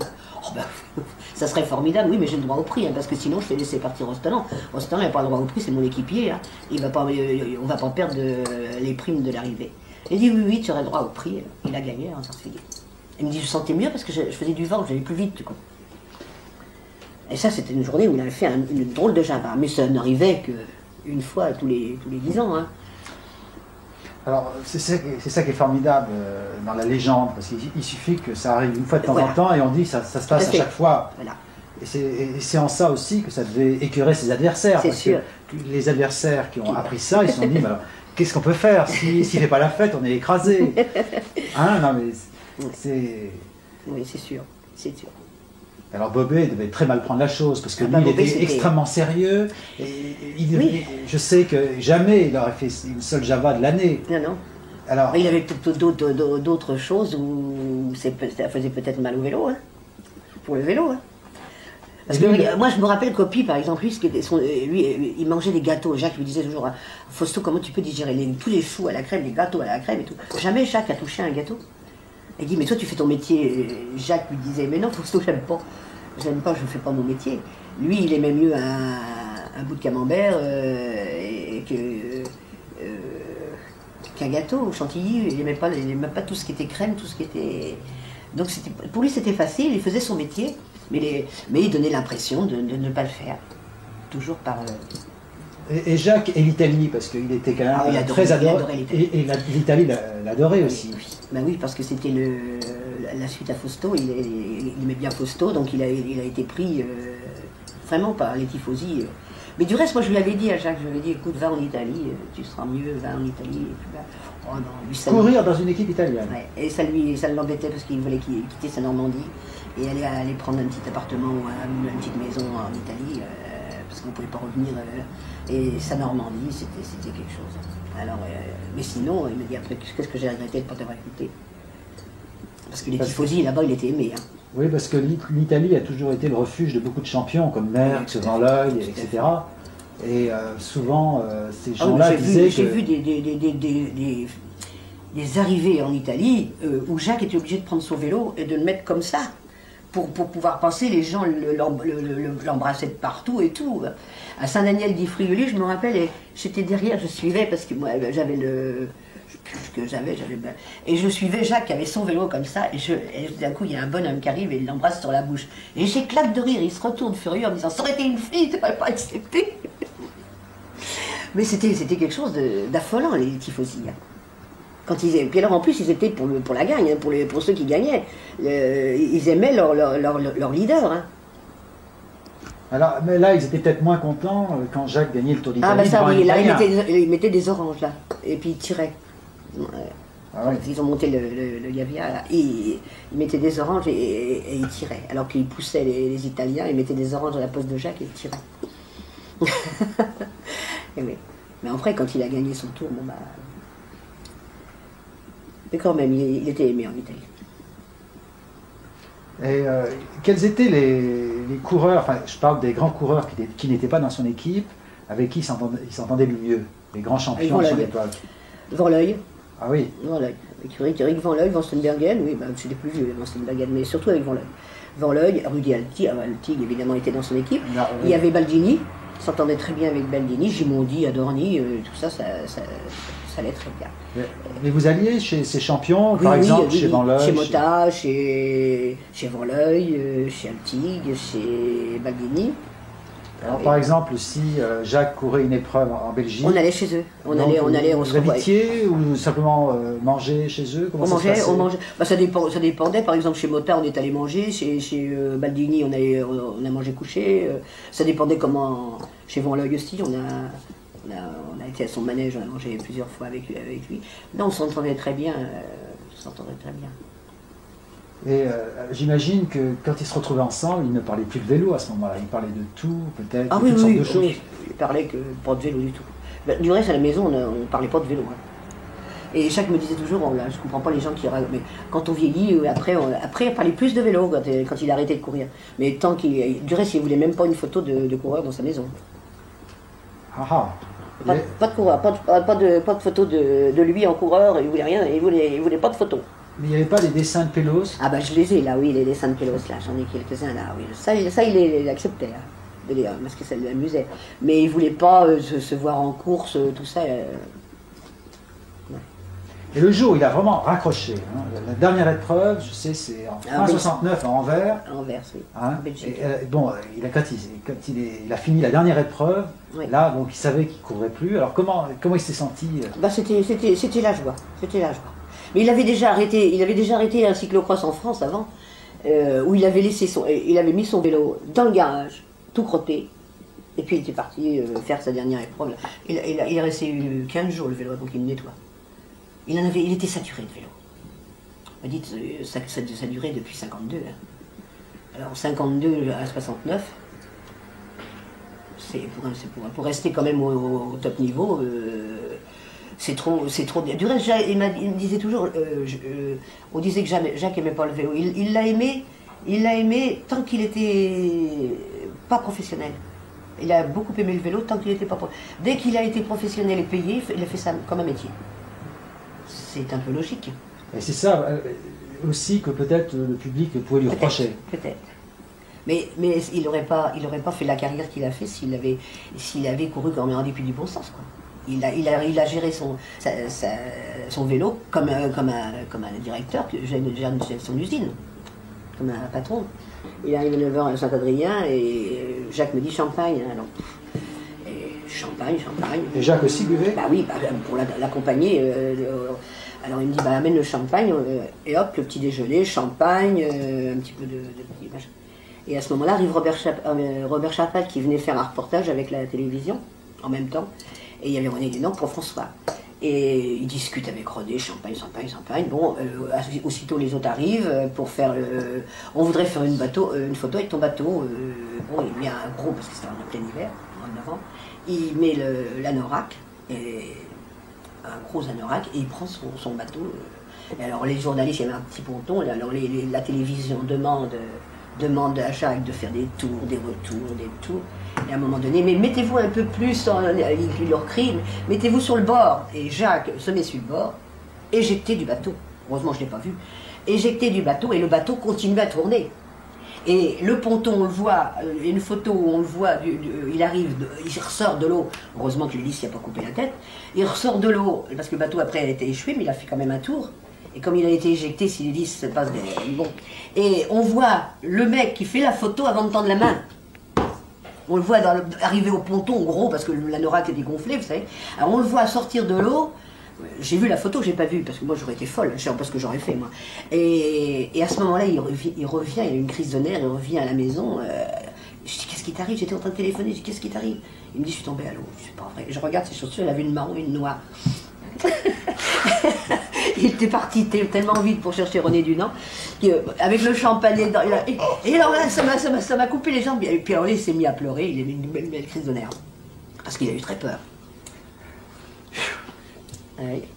ça serait formidable, oui, mais j'ai le droit au prix, hein, parce que sinon je fais laisser partir Rostelan. Rostelan n'a pas le droit au prix, c'est mon équipier, hein. On ne va pas perdre les primes de l'arrivée. Il dit, oui, tu aurais le droit au prix. Il a gagné, hein, il me dit, je sentais mieux parce que je faisais du vent, j'allais plus vite, quoi. Et ça, c'était une journée où il avait fait une drôle de java, mais ça n'arrivait qu'une fois tous les 10 ans. Hein. Alors, c'est ça qui est formidable dans la légende, parce qu'il suffit que ça arrive une fois de temps en temps et on dit que ça se passe à chaque fois. Voilà. Et c'est en ça aussi que ça devait écœurer ses adversaires. C'est sûr. Que les adversaires qui ont appris ça, ils se sont dit, alors, qu'est-ce qu'on peut faire? S'il ne fait pas la fête, on est écrasé. Hein, non, mais c'est... Oui, c'est sûr. Alors Bobet devait très mal prendre la chose, parce que lui, il était extrêmement sérieux. Et je sais que jamais il aurait fait une seule java de l'année. Non. Alors, il avait peut-être d'autres choses où ça faisait peut-être mal au vélo, hein, pour le vélo. Hein. Parce que moi, je me rappelle Copy, par exemple, lui, il mangeait des gâteaux. Jacques lui disait toujours, Fausto, comment tu peux digérer tous les choux à la crème, les gâteaux à la crème et tout. Jamais Jacques a touché un gâteau. Il dit, mais toi tu fais ton métier. Et Jacques lui disait, mais non Fausto, j'aime pas, je ne fais pas mon métier. Lui, il aimait mieux un bout de camembert qu'un gâteau au chantilly. Il n'aimait pas tout ce qui était crème, tout ce qui était... Donc pour lui c'était facile, il faisait son métier, mais il donnait l'impression de ne pas le faire. Toujours par... Et Jacques et l'Italie, parce qu'il était quand même très adoré. Et l'Italie l'adorait aussi. Oui. Ben oui, parce que c'était la suite à Fausto, il aimait bien Fausto, donc il a été pris vraiment par les tifosi. Mais du reste, moi je lui avais dit à Jacques, je lui avais dit, écoute, va en Italie, tu seras mieux, va en Italie. Et puis, oh non, lui, courir dans une équipe italienne. Ouais, et ça l'embêtait parce qu'il voulait quitter sa Normandie et aller prendre un petit appartement ou une petite maison en Italie, parce qu'on ne pouvait pas revenir. Et sa Normandie, c'était quelque chose. Alors, mais sinon, il m'a dit après, qu'est-ce que j'ai regretté de ne pas t'avoir écouté. Parce que les tifosi, là-bas, il était aimé. Hein. Oui, parce que l'Italie a toujours été le refuge de beaucoup de champions, comme Merckx, Van Looy, etc. Et souvent, ces gens-là disaient que... J'ai vu des arrivées en Italie où Jacques était obligé de prendre son vélo et de le mettre comme ça. Pour pouvoir passer, les gens l'embrassaient de partout et tout. À Saint-Daniel-di-Friuli, je me rappelle, et j'étais derrière, je suivais, parce que moi, j'avais le... Je sais plus ce que j'avais, et je suivais Jacques qui avait son vélo comme ça, et d'un coup, il y a un bonhomme qui arrive et il l'embrasse sur la bouche. Et j'éclate de rire, il se retourne furieux en me disant, ça aurait été une fille, tu n'aurais pas accepté. Mais c'était quelque chose d'affolant, les tifosi. Quand puis alors en plus, ils étaient pour la gagne, hein, pour ceux qui gagnaient. Ils aimaient leur leader. Hein. Alors, mais là, ils étaient peut-être moins contents quand Jacques gagnait le Tour d'Italie. Ah, bah ça, oui, là, ils mettaient des oranges, là. Et puis ils tiraient. Ah, oui. Ils ont monté le Yavia, là. Ils mettaient des oranges et ils tiraient. Alors qu'ils poussaient les Italiens, ils mettaient des oranges dans la poche de Jacques et ils tiraient. Mais après, quand il a gagné son tour, bon, bah. Mais quand même, il était aimé en Italie. Et quels étaient les coureurs, enfin je parle des grands coureurs qui n'étaient pas dans son équipe, avec qui il s'entendait le mieux, les grands champions de son époque? Van Looy. Ah oui. Van Looy. Avec Eric Van Looy, Van Steenbergen, oui, bah, c'était plus vieux, Van Steenbergen, mais surtout avec Van Looy. Van Looy, Rudi Altig évidemment était dans son équipe. Non, oui. Il y avait Baldini, s'entendait très bien avec Baldini, Gimondi, Adorni, tout ça allait très bien. Mais vous alliez chez ces champions, par exemple, chez Van Looy, chez Motta, chez Van Looy, chez Altig, chez Baldini. Alors, par exemple, si Jacques courait une épreuve en Belgique... On allait chez eux. On se revoyait ou simplement manger chez eux? On mangeait. Bah, ça dépendait. Par exemple, chez Motta, on est allé manger. Chez Baldini, on a mangé couché. Ça dépendait comment... Chez Van Looy aussi, on a été à son manège, on a mangé plusieurs fois avec lui. Non, on s'entendait très bien. Et j'imagine que quand ils se retrouvaient ensemble, ils ne parlaient plus de vélo à ce moment-là. Ils parlaient de tout, peut-être, de toutes sortes de choses. Oui, ils parlaient pas de vélo du tout. Du reste, à la maison, on ne parlait pas de vélo. Hein. Et Jacques me disait toujours, je ne comprends pas les gens qui... Mais quand on vieillit, après on parlait plus de vélo quand il arrêtait de courir. Mais du reste, il ne voulait même pas une photo de coureur dans sa maison. Pas de coureur, pas de photo de lui en coureur, il voulait rien, il voulait pas de photo. Mais il n'y avait pas des dessins de Pélos? Ah bah je les ai là, oui, les dessins de Pélos là, j'en ai quelques-uns là, oui. Ça il acceptait, hein, parce que ça lui amusait. Mais il voulait pas se voir en course, tout ça. Ouais. Et le jour où il a vraiment raccroché, hein, la dernière épreuve, je sais, c'est en 69 à Anvers. À Anvers, oui. Hein, bon, quand il a fini la dernière épreuve, oui. Là, donc il savait qu'il ne courrait plus. Alors comment il s'est senti? Bah, c'était la joie. C'était la joie. Mais il avait déjà arrêté un cyclocross en France avant, où il avait mis son vélo dans le garage, tout crotté, et puis il était parti faire sa dernière épreuve. Il est resté 15 jours le vélo avant qu'il le nettoie. Il était saturé de vélo. On dit ça durait depuis 52. Hein. Alors 52 à 69, pour rester quand même au top niveau. C'est trop. Du reste, il me disait toujours, on disait que Jacques aimait pas le vélo. Il l'a aimé tant qu'il était pas professionnel. Il a beaucoup aimé le vélo tant qu'il n'était pas professionnel. Dès qu'il a été professionnel et payé, il a fait ça comme un métier. C'est un peu logique. Et c'est ça. aussi que peut-être le public pouvait lui reprocher. Peut-être. Mais il n'aurait pas fait la carrière qu'il a fait s'il avait couru quand même en dépit du bon sens, quoi. Il a géré son vélo comme un directeur que gère son usine, comme un patron. Il arrive à 9h à Saint-Adrien et Jacques me dit champagne. Alors, et champagne. Et Jacques aussi buvait? Bah oui, pour l'accompagner. Alors il me dit bah, amène le champagne et hop, le petit déjeuner, champagne, un petit peu de petit machin. Et à ce moment-là arrive Robert Chapal qui venait faire un reportage avec la télévision en même temps. Et il y avait René Dunant pour François. Et il discute avec René, champagne. Bon, aussitôt les autres arrivent pour faire le... On voudrait faire une photo avec ton bateau. Bon, il met un gros, parce que c'était en plein hiver, en avant. Il met l'anorak, un gros anorak, et il prend son bateau. Et alors les journalistes, il y avait un petit ponton, alors la télévision demande à Jacques de faire des tours, des retours, des tours. Et à un moment donné, mais mettez-vous un peu plus, il leur crie, mettez-vous sur le bord. Et Jacques se met sur le bord, éjecté du bateau. Heureusement, je ne l'ai pas vu. Éjecté du bateau, et le bateau continue à tourner. Et le ponton, on le voit, il y a une photo où on le voit, il ressort de l'eau. Heureusement que l'hélice n'a pas coupé la tête. Il ressort de l'eau, parce que le bateau après a été échoué, mais il a fait quand même un tour. Et comme il a été éjecté, si l'hélice se passe bon. Et on voit le mec qui fait la photo avant de tendre la main. On le voit arriver au ponton, gros, parce que l'anorak est dégonflé, vous savez. Alors on le voit sortir de l'eau. J'ai vu la photo, j'ai pas vu, parce que moi j'aurais été folle, je sais pas ce que j'aurais fait, moi. Et à ce moment-là, il revient, il a une crise de nerfs, il revient à la maison. Je dis, qu'est-ce qui t'arrive? J'étais en train de téléphoner, je dis, qu'est-ce qui t'arrive? Il me dit, je suis tombé à l'eau. C'est pas vrai. Je regarde ses chaussures, il avait une marron et une noire. Il était parti tellement vite pour chercher René Dunant, avec le champagne dedans. Et alors là, ça m'a coupé les jambes. Et puis alors là, il s'est mis à pleurer, il a eu une belle crise de nerfs. Parce qu'il a eu très peur.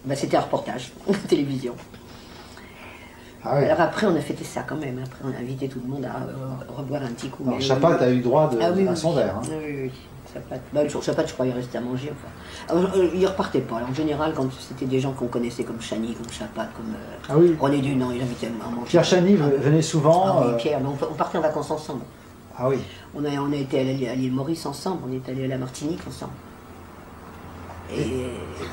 Bah, c'était un reportage, télévision. Ah ouais. Alors après, on a fêté ça quand même. Après, on a invité tout le monde à reboire un petit coup. Alors, Chapat a eu droit à son verre. Hein. Oui. Chapat, je crois, il restait à manger. Enfin. Alors, il repartait pas. Alors, en général, quand c'était des gens qu'on connaissait comme Chani, comme Chapat, comme René Dunant, il invitait à manger. Pierre Chani venait souvent. Oui, Pierre, mais on partait en vacances ensemble. Ah oui. On a été à l'île Maurice ensemble, on est allé à la Martinique ensemble.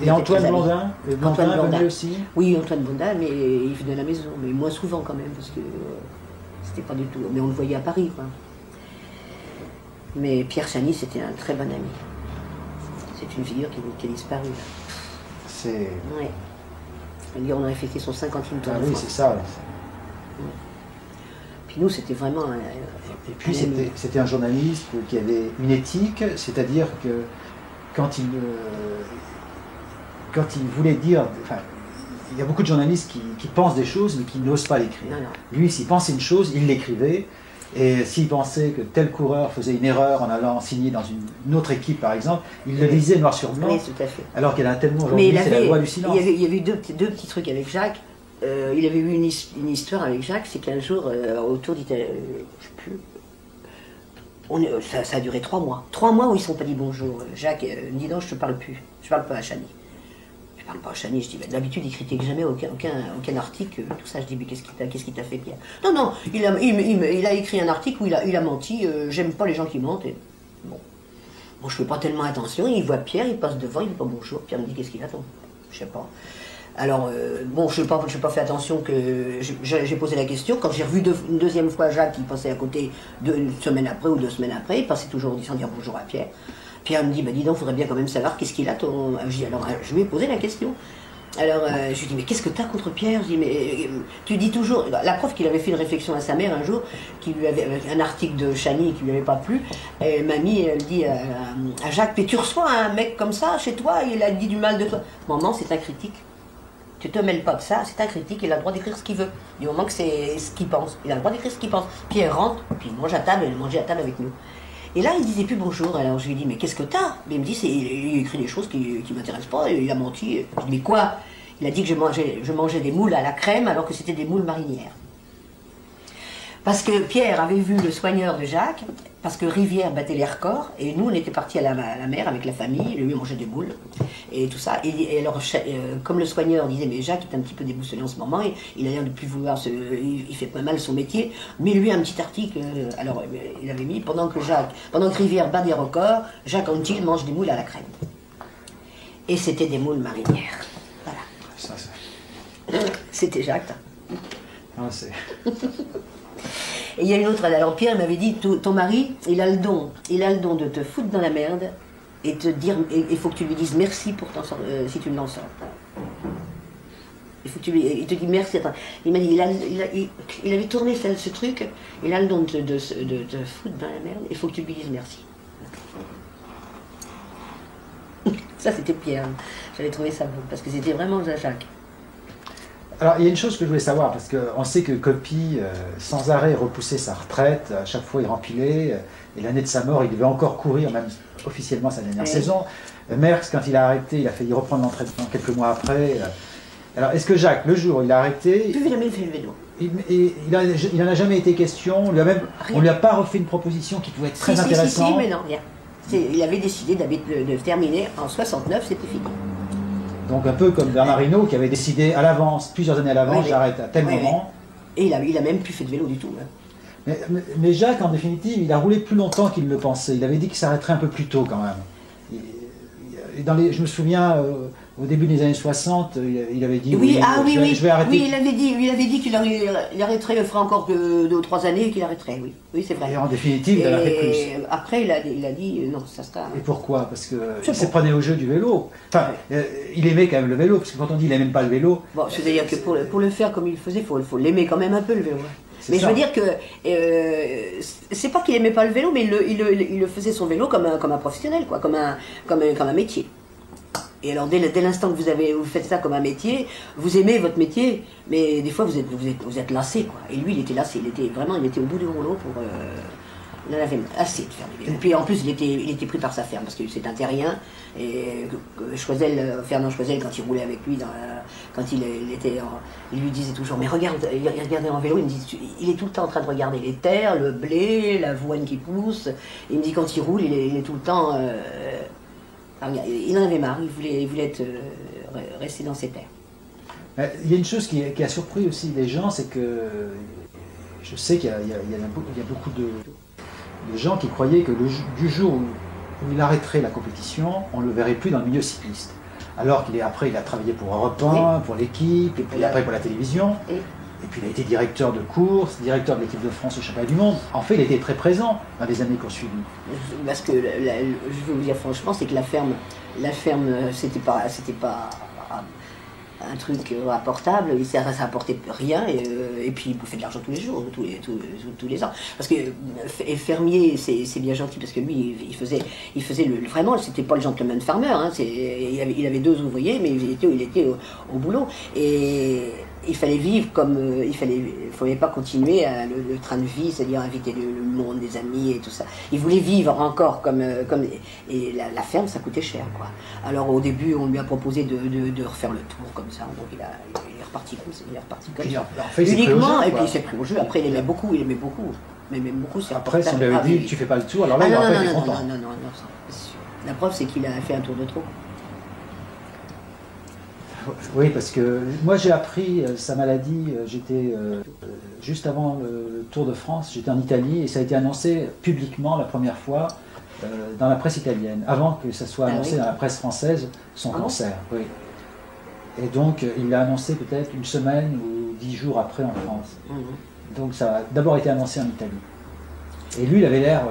Et Antoine Blondin venait aussi? Oui, Antoine Blondin, mais il venait à la maison, mais moins souvent quand même, parce que c'était pas du tout. Mais on le voyait à Paris, quoi. Mais Pierre Chani, c'était un très bon ami. C'est une figure qui a disparu. C'est... Oui. On avait fêté son 50e tour de France. Oui, c'est ça. Puis nous, c'était vraiment... Et puis c'était un journaliste qui avait une éthique, c'est-à-dire que quand il voulait dire... Enfin, il y a beaucoup de journalistes qui pensent des choses, mais qui n'osent pas l'écrire. Lui, s'il pensait une chose, il l'écrivait. Et s'il pensait que tel coureur faisait une erreur en allant signer dans une autre équipe, par exemple, il le lisait noir sur blanc. Oui, tout à fait. Alors qu'il y en a tellement aujourd'hui, c'est la loi du silence. Il y avait deux petits trucs avec Jacques. Il avait eu une histoire avec Jacques, c'est qu'un jour, autour d'Italie, je sais plus, ça a duré 3 mois. 3 mois où ils ne se sont pas dit bonjour. Jacques me dit non, je ne te parle plus. Je ne parle pas à Chani. Je ne parle pas à Chani. Je dis, d'habitude, il ne critique jamais aucun article, tout ça. Je dis, mais qu'est-ce qui t'a fait, Pierre? Non, il a écrit un article où il a menti. J'aime pas les gens qui mentent. Et, bon, je ne fais pas tellement attention. Il voit Pierre, il passe devant, il dit pas bonjour. Pierre me dit, qu'est-ce qu'il attend? Je sais pas. Alors, bon, je n'ai pas fait attention que... J'ai posé la question. Quand j'ai revu une deuxième fois Jacques, il passait à côté une semaine après ou 2 semaines après, il passait toujours sans dire bonjour à Pierre. Pierre me dit, bah dis donc, il faudrait bien quand même savoir qu'est-ce qu'il a. Alors, je lui ai posé la question. Alors, je lui ai dit, mais qu'est-ce que tu as contre Pierre? Je lui ai dit, mais tu dis toujours... La prof qu'il avait fait une réflexion à sa mère un jour, qui lui avait un article de Chani qui lui avait pas plu, et mamie, elle dit à Jacques, mais tu reçois un mec comme ça chez toi, il a dit du mal de toi. Maman, c'est un critique. Tu te mêles pas de ça, c'est un critique, il a le droit d'écrire ce qu'il veut. Du moment que c'est ce qu'il pense, il a le droit d'écrire ce qu'il pense. Pierre rentre, puis il mange à table, il mangeait à table avec nous. Et là, il disait plus bonjour, alors je lui ai dit, mais qu'est-ce que t'as? Mais il me dit, il écrit des choses qui m'intéressent pas, il a menti. Je dis, mais quoi? Il a dit que je mangeais des moules à la crème alors que c'était des moules marinières. Parce que Pierre avait vu le soigneur de Jacques, parce que Rivière battait les records, et nous on était partis à la mer avec la famille, lui mangeait des boules, et tout ça. Et alors, comme le soigneur disait, mais Jacques est un petit peu déboussolé en ce moment, et il a l'air de plus vouloir, il fait pas mal son métier, mais lui un petit article, alors il avait mis, pendant que Rivière bat des records, Jacques Anquetil mange des moules à la crème. Et c'était des moules marinières. Voilà. Ça, C'était Jacques. ah, c'est... Et il y a une autre, alors Pierre m'avait dit, ton mari, il a le don de te foutre dans la merde et te dire, il faut que tu lui dises merci pour si tu l'en sors. Il faut que il te dit merci. Il m'a dit, il avait tourné ce truc, il a le don de te foutre dans la merde, il faut que tu lui dises merci. Ça c'était Pierre, j'avais trouvé ça beau, parce que c'était vraiment Jacques. Alors, il y a une chose que je voulais savoir, parce qu'on sait que Coppi, sans arrêt, repoussait sa retraite, à chaque fois il rempilait, et l'année de sa mort, il devait encore courir, même officiellement sa dernière saison. Merckx, quand il a arrêté, il a failli reprendre l'entraînement quelques mois après. Alors, est-ce que Jacques, le jour où il a arrêté... Plus jamais fait le vélo. Il n'en a jamais été question, on ne lui a pas refait une proposition qui pouvait être très intéressante. Si, mais non, rien. Il avait décidé de terminer en 69, c'était fini. Donc un peu comme Bernard Hinault qui avait décidé à l'avance, plusieurs années à l'avance, j'arrête à tel moment. Et il a même plus fait de vélo du tout. Hein. Mais Jacques, en définitive, il a roulé plus longtemps qu'il ne le pensait. Il avait dit qu'il s'arrêterait un peu plus tôt quand même. Je me souviens, au début des années 60, il avait dit oui, je vais arrêter. Oui, il avait dit qu'il arrêterait, il ferait encore 2 ou 3 années et qu'il arrêterait, oui. Oui, c'est vrai. Et en définitive, il en a fait plus. Après, il a dit non, ça sera... Et pourquoi? Parce qu'il s'est prenait au jeu du vélo. Enfin, il aimait quand même le vélo, parce que quand on dit qu'il n'aime pas le vélo... Bon, c'est-à-dire que pour le faire comme il faisait, il faut l'aimer quand même un peu, le vélo. Mais je veux dire que c'est pas qu'il aimait pas le vélo, mais il le faisait son vélo comme un professionnel, quoi, comme un métier. Et alors dès l'instant que vous faites ça comme un métier, vous aimez votre métier, mais des fois vous êtes lassé, quoi. Et lui il était lassé, il était au bout du rouleau pour il en avait assez de faire des vélos. Et puis en plus il était pris par sa ferme parce que c'est un terrien et Fernand Choisel quand il roulait avec lui il lui disait toujours mais regarde, il regardait en vélo, il me dit il est tout le temps en train de regarder les terres, le blé, l'avoine qui pousse. Il me dit quand il roule il est tout le temps il en avait marre, il voulait rester dans ses terres. Il y a une chose qui a surpris aussi les gens, c'est que je sais qu'il y a beaucoup de gens qui croyaient que du jour où il arrêterait la compétition, on ne le verrait plus dans le milieu cycliste. Alors qu'il a travaillé pour Europe 1, pour l'équipe, et puis après pour la télévision. Et puis il a été directeur de course, directeur de l'équipe de France au championnat du monde. En fait, il était très présent dans les années qui ont suivi. Parce que, je vais vous dire franchement, c'est que la ferme, c'était pas un truc apportable, ça apportait rien, et puis il bouffait de l'argent tous les jours, tous les ans. Parce que fermier, c'est bien gentil, parce que lui, il faisait vraiment, c'était pas le gentleman farmer, hein, il avait 2 ouvriers, mais il était au boulot. Et il fallait vivre comme... il fallait pas continuer le train de vie, c'est-à-dire inviter le monde, des amis et tout ça. Il voulait vivre encore comme et la ferme, ça coûtait cher, quoi. Alors au début, on lui a proposé de refaire le tour comme ça, donc il est reparti comme ça. En fait, uniquement, et puis il s'est pris au jeu. Après, il aimait beaucoup. Mais même beaucoup, c'est après, si on lui avait dit, tu fais pas le tour, alors là, il aurait pas été content. Non, la preuve, c'est qu'il a fait un tour de trop. Oui, parce que moi j'ai appris sa maladie, j'étais juste avant le Tour de France, j'étais en Italie et ça a été annoncé publiquement la première fois dans la presse italienne, avant que ça soit annoncé dans la presse française, son cancer. Oui. Et donc il l'a annoncé peut-être une semaine ou 10 jours après en France. Donc ça a d'abord été annoncé en Italie. Et lui il avait l'air,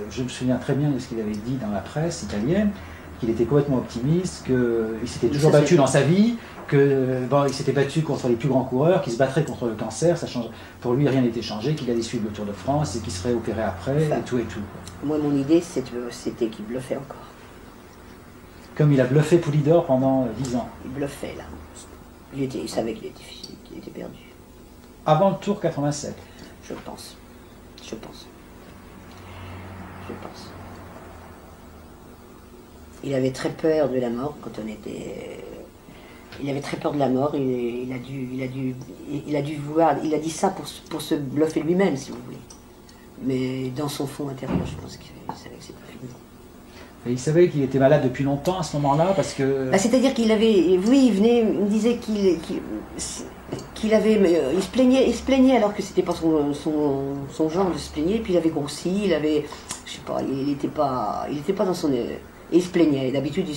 je me souviens très bien de ce qu'il avait dit dans la presse italienne, qu'il était complètement optimiste, qu'il s'était toujours battu dans sa vie, qu'il s'était battu contre les plus grands coureurs, qu'il se battrait contre le cancer, pour lui rien n'était changé, qu'il allait suivre le Tour de France et qu'il serait opéré après, et tout. Moi mon idée c'était qu'il bluffait encore. Comme il a bluffé Poulidor pendant 10 ans. Il bluffait là. Il savait qu'il était perdu. Avant le Tour 87. Je pense. Il avait très peur de la mort quand on était Il avait très peur de la mort, il a dû vouloir, il a dit ça pour se bluffer lui-même, si vous voulez. Mais dans son fond intérieur, je pense qu'il savait que c'est pas fini. Et il savait qu'il était malade depuis longtemps à ce moment-là, parce que... Bah, c'est-à-dire qu'il avait, oui, il venait, il me disait qu'il avait, il se plaignait alors que c'était pas son genre de se plaigner, puis il avait grossi, il avait, je sais pas, il était pas dans son... Et il se plaignait. D'habitude,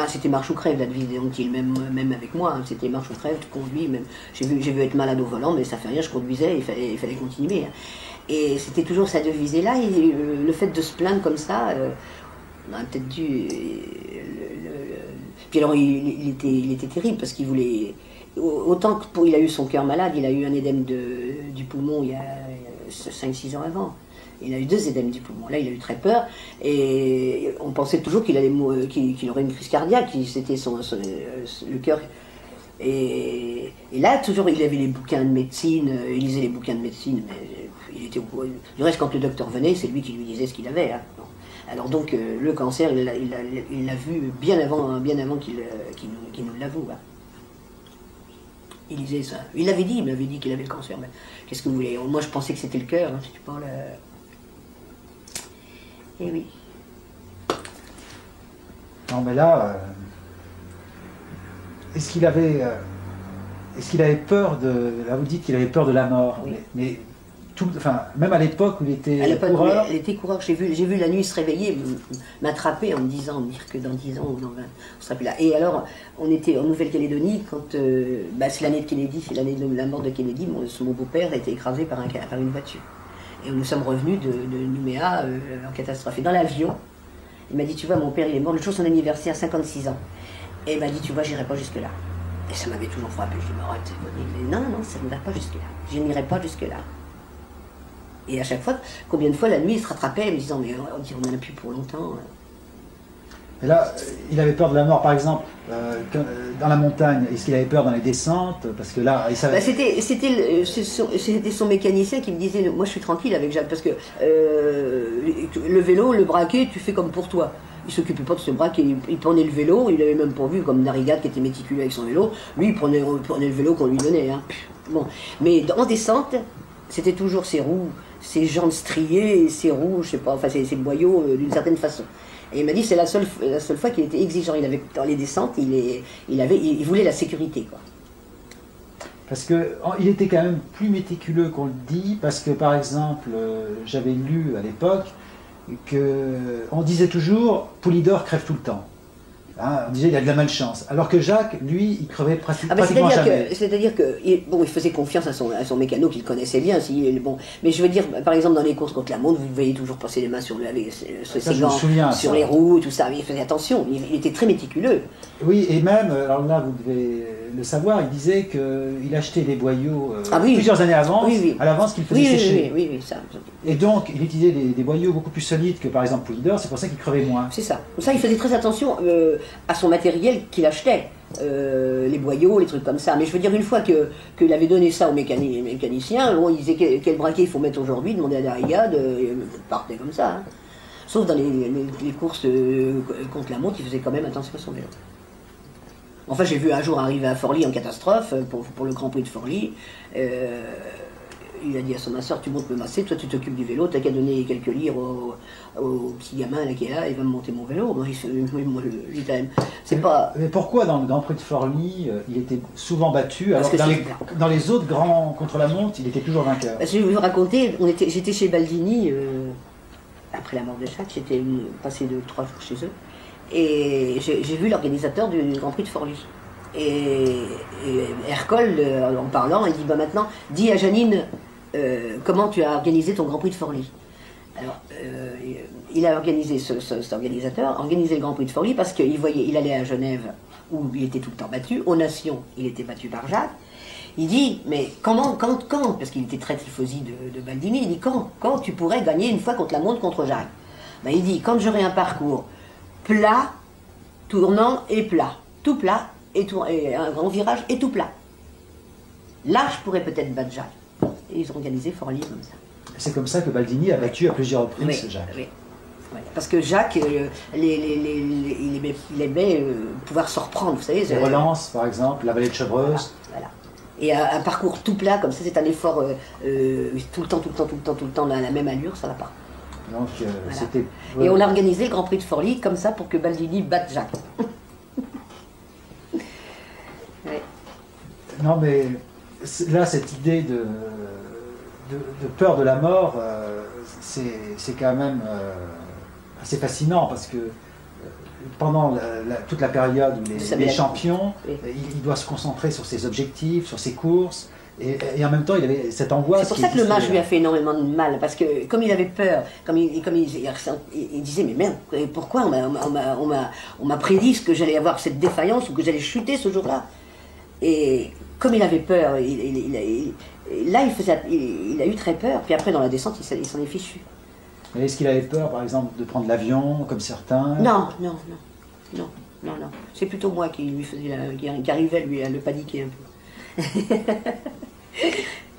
c'était marche ou crève, la devise d'Anquetil, même avec moi. Hein, c'était marche ou crève, tu conduis. Même. J'ai vu être malade au volant, mais ça fait rien, je conduisais, il fallait continuer. Hein. Et c'était toujours sa devise. Et là, le fait de se plaindre comme ça, on aurait peut-être dû... Puis alors, il était terrible, parce qu'il voulait... Autant que il a eu son cœur malade, il a eu un édème du poumon il y a 5-6 ans avant. Il a eu 2 édèmes du poumon. Là, il a eu très peur. Et on pensait toujours qu'il aurait une crise cardiaque. C'était le cœur. Et là, toujours, il avait les bouquins de médecine. Il lisait les bouquins de médecine. Mais il était du reste, quand le docteur venait, c'est lui qui lui disait ce qu'il avait. Hein. Alors donc, le cancer, il l'a vu bien avant qu'il nous l'avoue. Hein. Il disait ça. Il m'avait dit qu'il avait le cancer. Mais qu'est-ce que vous voulez? Moi, je pensais que c'était le cœur. Hein, si tu parles... Eh oui. Non, mais là, est-ce qu'il avait peur de... Là, vous dites qu'il avait peur de la mort, oui. mais même à l'époque où il était coureur... Il était coureur. J'ai vu la nuit se réveiller, m'attraper en me disant que dans 10 ans ou dans 20, on sera plus là. Et alors, on était en Nouvelle-Calédonie quand... c'est l'année de Kennedy, c'est l'année de la mort de Kennedy. Mon beau-père a été écrasé par une voiture. Et nous sommes revenus de Nouméa en catastrophe. Et dans l'avion, il m'a dit, tu vois, mon père, il est mort le jour de son anniversaire, 56 ans. Et il m'a dit, tu vois, j'irai pas jusque-là. Et ça m'avait toujours frappé. Je dis, mais arrête, non, ça ne va pas jusque-là. Je n'irai pas jusque-là. Et à chaque fois, combien de fois la nuit, il se rattrapait, me disant, mais on n'en a plus pour longtemps. Et là, il avait peur de la mort, par exemple, dans la montagne. Est-ce qu'il avait peur dans les descentes? Parce que là, il savait... C'était son mécanicien qui me disait, moi je suis tranquille avec Jacques, parce que le vélo, le braquet, tu fais comme pour toi. Il s'occupait pas de se braquer, il prenait le vélo, il avait même pas vu comme Narigat qui était méticuleux avec son vélo, lui il prenait le vélo qu'on lui donnait. Hein. Bon. Mais en descente, c'était toujours ses roues, ses jantes striées, ses roues, je sais pas, enfin ses boyaux d'une certaine façon. Et il m'a dit c'est la seule fois qu'il était exigeant. Il avait, dans les descentes, il voulait la sécurité, quoi. Parce qu'il était quand même plus méticuleux qu'on le dit, parce que par exemple, j'avais lu à l'époque qu'on disait toujours « Poulidor crève tout le temps ». Hein, on disait il a de la malchance, alors que Jacques, lui, il crevait pratiquement jamais. C'est-à-dire il faisait confiance à son mécano qu'il connaissait bien. Bon. Mais je veux dire, par exemple, dans les courses contre la montre, vous voyez toujours passer les mains sur ses gants, sur les roues, tout ça. Mais il faisait attention, il était très méticuleux. Oui, et même, alors là, vous devez le savoir, il disait qu'il achetait des boyaux plusieurs années avant, à l'avance qu'il faisait sécher. Oui, ça. Et donc, il utilisait des boyaux beaucoup plus solides que par exemple Poulidor, c'est pour ça qu'il crevait moins. C'est ça. Ça, il faisait très attention à son matériel qu'il achetait, les boyaux, les trucs comme ça. Mais je veux dire, une fois qu'il avait donné ça aux mécaniciens, bon, il disait quel braquet il faut mettre aujourd'hui, demandait à la brigade, il partait comme ça. Hein. Sauf dans les courses contre la montre, il faisait quand même attention à son vélo. Enfin, j'ai vu un jour arriver à Forlì en catastrophe, pour le Grand Prix de Forlì. Il a dit à son masseur, tu montes me masser, toi tu t'occupes du vélo, t'as qu'à donner quelques livres au petit gamin là, qui est là, il va me monter mon vélo. Moi, c'est pas... Mais pourquoi dans le Grand Prix de Forlì, il était souvent battu, alors que dans les autres grands contre-la-montre, il était toujours vainqueur? Je vais vous raconter, j'étais chez Baldini, après la mort de Jacques, j'étais passé 3 jours chez eux, et j'ai vu l'organisateur du Grand Prix de Forlì. Et Ercole, en parlant, il dit bah maintenant, dis à Janine comment tu as organisé ton Grand Prix de Forlì. Alors, il a organisé, cet organisateur, organisé le Grand Prix de Forlì parce qu'il allait à Genève où il était tout le temps battu, aux Nations, il était battu par Jacques. Il dit, mais quand, parce qu'il était très tifosi de Baldini, il dit quand tu pourrais gagner une fois contre la montre contre Jacques. Ben, il dit, quand j'aurai un parcours plat, tournant et plat, tout plat, et un grand virage et tout plat. Là, je pourrais peut-être battre Jacques. Et ils ont organisé Forlì comme ça. C'est comme ça que Baldini a battu à plusieurs reprises Jacques. Oui. Ouais, parce que Jacques, il aimait pouvoir se reprendre, vous savez. Les relances, par exemple, la vallée de Chevreuse. Voilà. Et un parcours tout plat, comme ça, c'est un effort tout le temps, à la même allure, ça va pas. Donc, Voilà. c'était... Et on a organisé le Grand Prix de Forlì comme ça pour que Baldini batte Jacques. Ouais. Non, mais là, cette idée de peur de la mort, c'est quand même assez fascinant parce que pendant toute la période où les champions, oui. il doit se concentrer sur ses objectifs, sur ses courses, et en même temps, il avait cette angoisse. C'est pour ça que le match lui a fait énormément de mal, parce que comme il avait peur, il disait mais merde, pourquoi on m'a prédit que j'allais avoir cette défaillance ou que j'allais chuter ce jour-là. Et comme il avait peur, là il a eu très peur, puis après dans la descente il s'en est fichu. Est-ce qu'il avait peur par exemple de prendre l'avion comme certains? Non. C'est plutôt moi qui lui faisais qui arrivait lui à le paniquer un peu.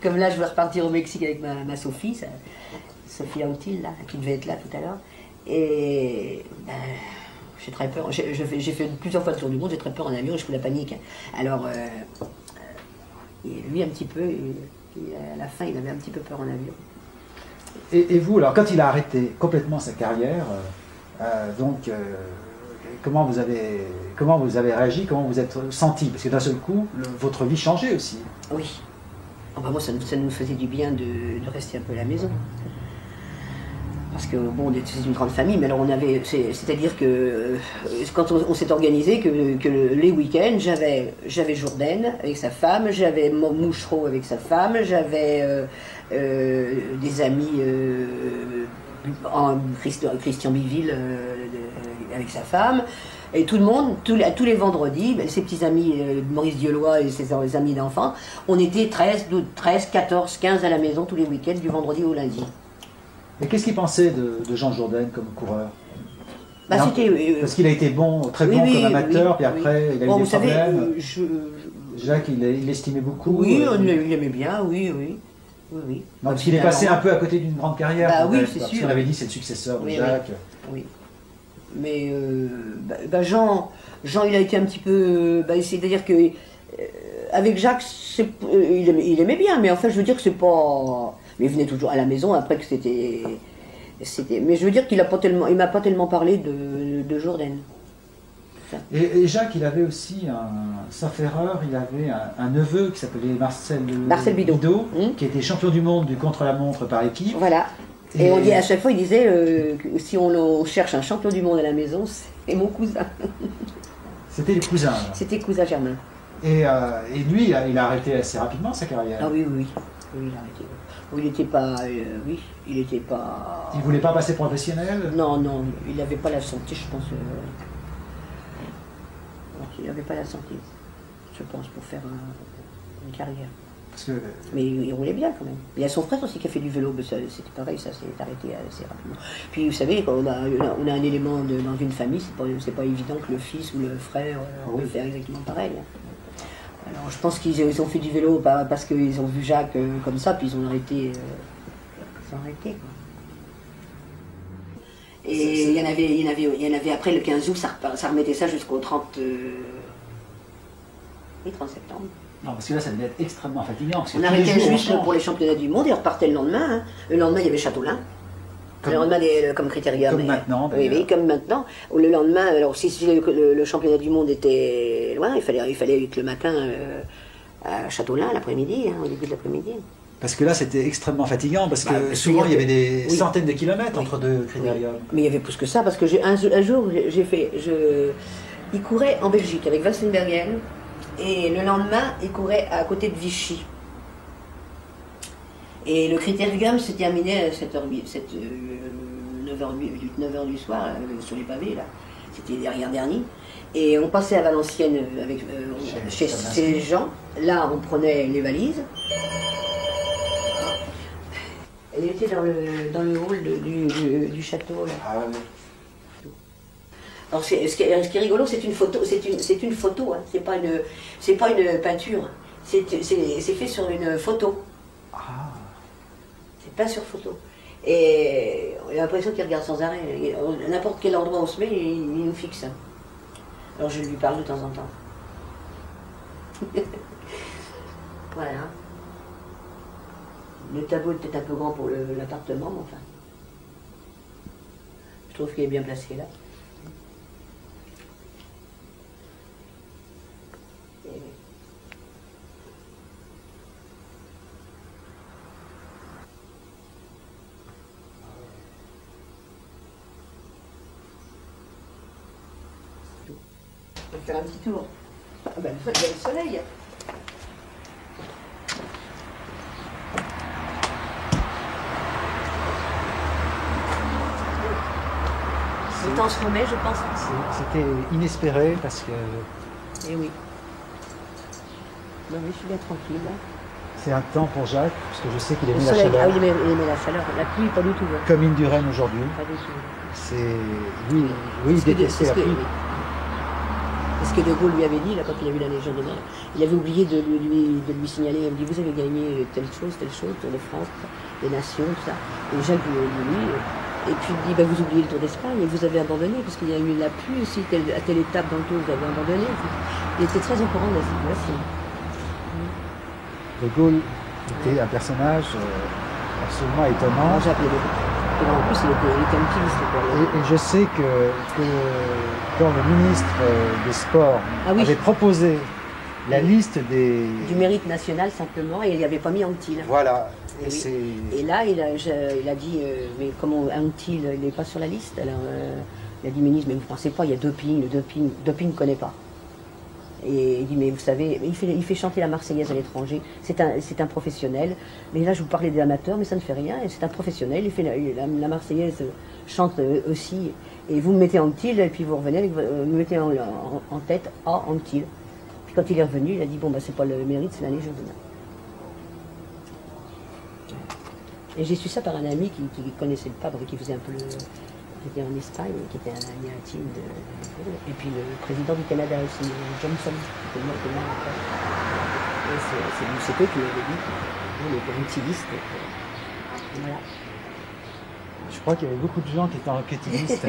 Comme là je vais repartir au Mexique avec ma Sophie, Sophie Autil là, qui devait être là tout à l'heure. Et j'ai très peur. J'ai fait plusieurs fois le tour du monde, j'ai très peur en avion et je fous la panique. Alors lui un petit peu, à la fin il avait un petit peu peur en avion. Et vous, alors quand il a arrêté complètement sa carrière, comment vous avez réagi, comment vous êtes senti? Parce que d'un seul coup, votre vie changeait aussi. Oui. Enfin, moi, ça nous faisait du bien de rester un peu à la maison. Parce que, bon, c'est une grande famille, mais alors c'est-à-dire que quand on s'est organisé, que les week-ends, j'avais Jourdain avec sa femme, j'avais Mouchereau avec sa femme, j'avais des amis, Christian Biville avec sa femme, et tout le monde, tous les vendredis, ses petits amis, Maurice Dielois et ses amis d'enfants, on était 13, 14, 15 à la maison tous les week-ends, du vendredi au lundi. Et qu'est-ce qu'il pensait de Jean Jourdain comme coureur? Parce qu'il a été très bon comme amateur, puis après il a eu des problèmes. Jacques, il l'estimait beaucoup. Oui, il aimait bien, oui. Donc, parce qu'il est passé un peu à côté d'une grande carrière. Bah oui, c'est sûr. Parce qu'on avait dit c'est le successeur de Jacques. Oui. Mais Jean, il a été un petit peu... c'est-à-dire que avec Jacques, il aimait bien, mais enfin je veux dire que c'est pas... Mais il venait toujours à la maison après que c'était... Mais je veux dire qu'il m'a pas tellement parlé de Jourdain. Et Jacques, il avait aussi, sauf erreur, il avait un neveu qui s'appelait Marcel Bidot, qui était champion du monde du contre-la-montre par équipe. Voilà. Et on dit à chaque fois, il disait que si on cherche un champion du monde à la maison, c'est mon cousin. C'était le cousin. C'était cousin Germain. Et lui, il a arrêté assez rapidement sa carrière. Ah oui, il a arrêté. Il n'était pas... il était pas... Il voulait pas passer professionnel? Non, il n'avait pas la santé, je pense. Il n'avait pas la santé, je pense, pour faire une carrière. Mais il roulait bien quand même. Il y a son frère aussi qui a fait du vélo, mais c'était pareil, ça s'est arrêté assez rapidement. Puis vous savez, quand on a un élément dans une famille, c'est pas évident que le fils ou le frère peut faire exactement pareil. Alors je pense qu'ils ont fait du vélo parce qu'ils ont vu Jacques comme ça, puis ils ont arrêté. Quoi. Et il y en avait après le 15 août, ça remettait ça jusqu'au 30 septembre. Non, parce que là, ça devait être extrêmement fatigant. On arrêtait juste pour les championnats du monde et on repartait le lendemain. Hein. Le lendemain, il y avait Châteaulin. Le lendemain, comme Critérium. Comme maintenant. Oui, comme maintenant. Le lendemain, alors si le championnat du monde était loin, il fallait être le matin à Châteaulin, l'après-midi, au début de l'après-midi. Parce que là, c'était extrêmement fatigant, parce que souvent, il y avait des centaines de kilomètres entre deux critériums. Oui. Mais il y avait plus que ça, parce que un jour, il courait en Belgique avec Valsenbergen, et le lendemain, il courait à côté de Vichy. Et le critérium s'est terminé à 9h du soir, sur les pavés, là. C'était derrière dernier. Et on passait à Valenciennes chez les gens. Là, on prenait les valises. Elle était dans le hall du château. Là. Ah ouais. Alors ce qui est rigolo, c'est une photo. C'est une photo. Hein. C'est pas une peinture. C'est fait sur une photo. Ah. C'est pas sur photo. Et on a l'impression qu'il regarde sans arrêt. N'importe quel endroit où on se met, il nous fixe. Alors je lui parle de temps en temps. Voilà. Le tableau est peut-être un peu grand pour l'appartement, mais enfin. Je trouve qu'il est bien placé là. Et oui. On va faire un petit tour. Ah ben, il y a le soleil. Le temps se remet, je pense. C'était inespéré parce que Eh oui. Non, mais je suis bien tranquille là. c'est un temps pour Jacques, parce que je sais qu'il aimait Le la soleil, chaleur. ah oui, il aimait la chaleur. La pluie, pas du tout. Hein. Comme Indurain aujourd'hui. Pas du tout. C'est oui, il C'est détestait la pluie. C'est ce que De Gaulle lui avait dit là, quand il a vu la Légion d'honneur. Il avait oublié de lui signaler. Il me dit vous avez gagné telle chose, Tour de France, les nations, tout ça. Et Jacques lui a dit oui. Et puis il dit bah, vous oubliez le Tour d'Espagne et vous avez abandonné parce qu'il y a eu la pluie aussi à telle étape dans le Tour vous avez abandonné. Il était très au courant de la situation. De Gaulle était un personnage absolument étonnant. Jacques l'aimait beaucoup. Et en plus il était un petit liste. Et je sais que quand le ministre des Sports avait proposé la liste du mérite national simplement, et il n'y avait pas mis Anquetil. Voilà. Et là, il a dit, mais comment Anquetil, il n'est pas sur la liste? Alors, il a dit, ministre, mais vous ne pensez pas, il y a doping, le doping ne connaît pas. Et il dit, mais vous savez, il fait chanter la Marseillaise à l'étranger, c'est un professionnel. Mais là, je vous parlais des amateurs, mais ça ne fait rien, c'est un professionnel, il fait la Marseillaise chante aussi. Et vous me mettez Anquetil, et puis vous revenez, vous me mettez en tête, Anquetil. Puis quand il est revenu, il a dit, bon, bah, c'est pas le mérite, c'est la Légion d'honneur. Et j'ai su ça par un ami qui connaissait le pape, qui faisait un peu qui était en Espagne, qui était un ami intime de et puis le président du Canada aussi, Johnson, qui était mort après. Et c'est eux qui m'avaient dit qu'on était antilistes. Voilà. Je crois qu'il y avait beaucoup de gens qui étaient enquêtistes.